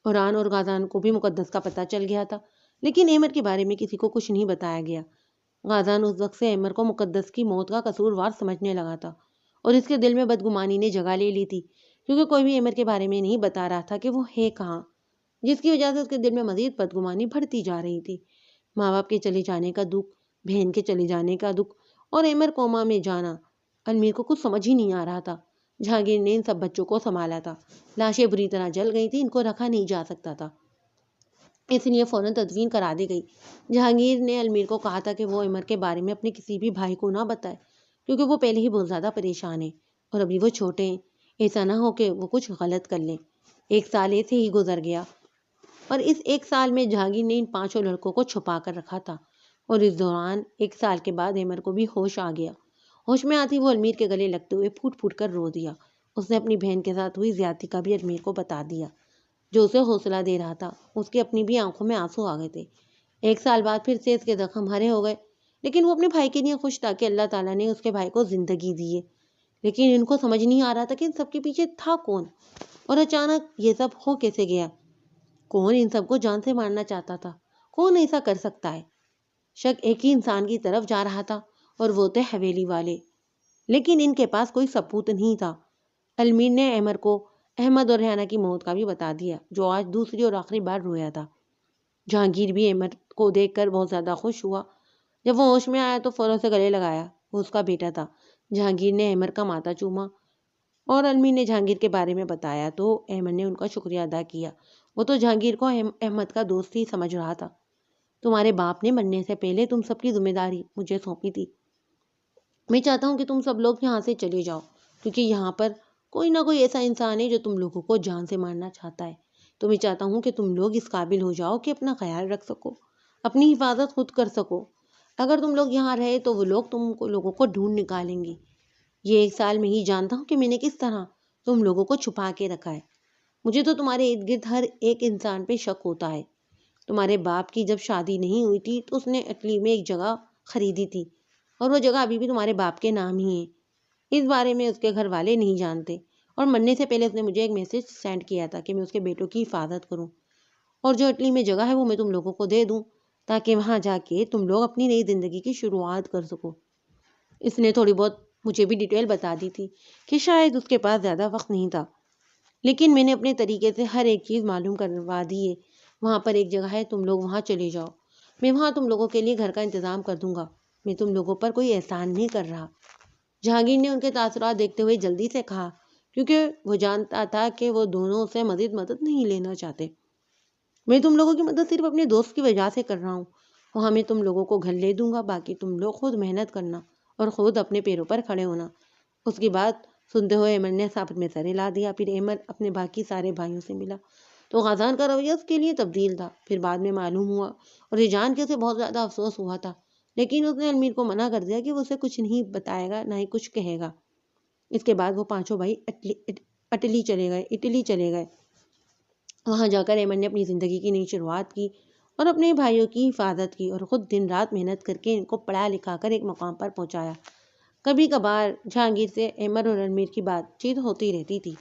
اوران اور غازان کو بھی مقدس کا پتہ چل گیا تھا، لیکن احمد کے بارے میں کسی کو کچھ نہیں بتایا گیا۔ غازان اس وقت سے احمد کو مقدس کی موت کا قصوروار سمجھنے لگا تھا، اور اس کے دل میں بدگمانی نے جگہ لے لی تھی، کیونکہ کوئی بھی احمد کے بارے میں نہیں بتا رہا تھا کہ وہ ہے کہاں، جس کی وجہ سے اس کے دل میں مزید بدگمانی بڑھتی جا رہی تھی۔ ماں باپ کے چلے جانے کا دکھ، بہن کے چلے جانے کا دکھ، اور احمد کوما میں جانا، المیر کو کچھ سمجھ ہی نہیں آ رہا تھا۔ جہانگیر نے ان سب بچوں کو سنبھالا تھا۔ لاشیں بری طرح جل گئی تھیں، ان کو رکھا نہیں جا سکتا تھا، اس لیے فوراً تدفین کرا دی گئی۔ جہانگیر نے المیر کو کہا تھا کہ وہ احمد کے بارے میں اپنے کسی بھی بھائی کو نہ بتائے، کیونکہ وہ پہلے ہی بہت زیادہ پریشان ہے، اور ابھی وہ چھوٹے ہیں، ایسا نہ ہو کہ وہ کچھ غلط کر لیں۔ 1 سال ایسے ہی گزر گیا، اور اس 1 سال میں جہانگیر نے ان 5 لڑکوں کو چھپا کر رکھا تھا، اور اس دوران 1 سال کے بعد احمد کو بھی ہوش آ گیا۔ ہوش میں آتی وہ علمیر کے گلے لگتے ہوئے پھوٹ پھوٹ کر رو دیا۔ اس نے اپنی بہن کے ساتھ ہوئی زیادتی کا بھی علمیر کو بتا دیا، جو اسے حوصلہ دے رہا تھا۔ اس کی اپنی بھی آنکھوں میں آنسو آ گئے تھے۔ 1 سال بعد پھر سے اس کے زخم ہرے ہو گئے، لیکن وہ اپنے بھائی کے لیے خوش تھا کہ اللہ تعالیٰ نے اس کے بھائی کو زندگی دی ہے۔ لیکن ان کو سمجھ نہیں آ رہا تھا کہ ان سب کے پیچھے تھا کون، اور اچانک یہ سب ہو کیسے گیا؟ کون ان سب کو جان سے مارنا چاہتا تھا؟ کون ایسا کر سکتا ہے؟ شک ایک ہی انسان کی طرف جا رہا تھا، اور وہ تھے حویلی والے، لیکن ان کے پاس کوئی ثبوت نہیں تھا۔ علمیر نے احمد کو احمد اور ریحانہ کی موت کا بھی بتا دیا، جو آج دوسری اور آخری بار رویا تھا۔ جہانگیر بھی احمد کو دیکھ کر بہت زیادہ خوش ہوا۔ جب وہ ہوش میں آیا تو فوراً سے گلے لگایا، وہ اس کا بیٹا تھا۔ جہانگیر نے احمد کا ماتھا چوما اور علمیر نے جہانگیر کے بارے میں بتایا تو احمد نے ان کا شکریہ ادا کیا۔ وہ تو جہانگیر کو احمد کا دوست ہی سمجھ رہا تھا۔ تمہارے باپ نے مرنے سے پہلے تم سب کی ذمہ داری مجھے سونپی تھی۔ میں چاہتا ہوں کہ تم سب لوگ یہاں سے چلے جاؤ، کیونکہ یہاں پر کوئی نہ کوئی ایسا انسان ہے جو تم لوگوں کو جان سے مارنا چاہتا ہے۔ تو میں چاہتا ہوں کہ تم لوگ اس قابل ہو جاؤ کہ اپنا خیال رکھ سکو، اپنی حفاظت خود کر سکو۔ اگر تم لوگ یہاں رہے تو وہ لوگ تم لوگوں کو ڈھونڈ نکالیں گے۔ یہ 1 سال میں ہی جانتا ہوں کہ میں نے کس طرح تم لوگوں کو چھپا کے رکھا ہے۔ مجھے تو تمہارے ارد گرد ہر ایک انسان پہ شک ہوتا ہے۔ تمہارے باپ کی جب شادی نہیں ہوئی تھی تو اس نے اٹلی میں ایک جگہ خریدی تھی، اور وہ جگہ ابھی بھی تمہارے باپ کے نام ہی ہے۔ اس بارے میں اس کے گھر والے نہیں جانتے، اور مرنے سے پہلے اس نے مجھے ایک میسج سینڈ کیا تھا کہ میں اس کے بیٹوں کی حفاظت کروں، اور جو اٹلی میں جگہ ہے وہ میں تم لوگوں کو دے دوں، تاکہ وہاں جا کے تم لوگ اپنی نئی زندگی کی شروعات کر سکو۔ اس نے تھوڑی بہت مجھے بھی ڈیٹیل بتا دی تھی کہ شاید اس کے پاس زیادہ وقت نہیں تھا، لیکن میں نے اپنے طریقے سے ہر ایک چیز معلوم کروا دی ہے۔ وہاں پر ایک جگہ ہے، تم لوگ وہاں چلے جاؤ۔ میں وہاں تم لوگوں کے لیے گھر کا انتظام کر دوں گا۔ میں تم لوگوں پر کوئی احسان نہیں کر رہا۔ جہانگیر نے ان کے تاثرات دیکھتے ہوئے جلدی سے کہا، کیونکہ وہ جانتا تھا کہ وہ دونوں سے مزید مدد نہیں لینا چاہتے۔ میں تم لوگوں کی مدد صرف اپنے دوست کی وجہ سے کر رہا ہوں۔ وہاں میں تم لوگوں کو گھر لے دوں گا، باقی تم لوگ خود محنت کرنا اور خود اپنے پیروں پر کھڑے ہونا۔ اس کی بات سنتے ہوئے احمد نے صافت میں سر ہلا دیا۔ پھر احمد اپنے باقی سارے بھائیوں سے ملا تو غازان کا رویہ اس کے لیے تبدیل تھا۔ پھر بعد میں معلوم ہوا، اور یہ جان کے اسے بہت زیادہ افسوس ہوا تھا، لیکن اس نے علمیر کو منع کر دیا کہ وہ اسے کچھ نہیں بتائے گا، نہ ہی کچھ کہے گا۔ اس کے بعد وہ پانچوں بھائی اٹلی چلے گئے۔ وہاں جا کر احمد نے اپنی زندگی کی نئی شروعات کی، اور اپنے بھائیوں کی حفاظت کی، اور خود دن رات محنت کر کے ان کو پڑھا لکھا کر ایک مقام پر پہنچایا۔ کبھی کبھار جہانگیر سے احمد اور علمیر کی بات چیت ہوتی رہتی تھی۔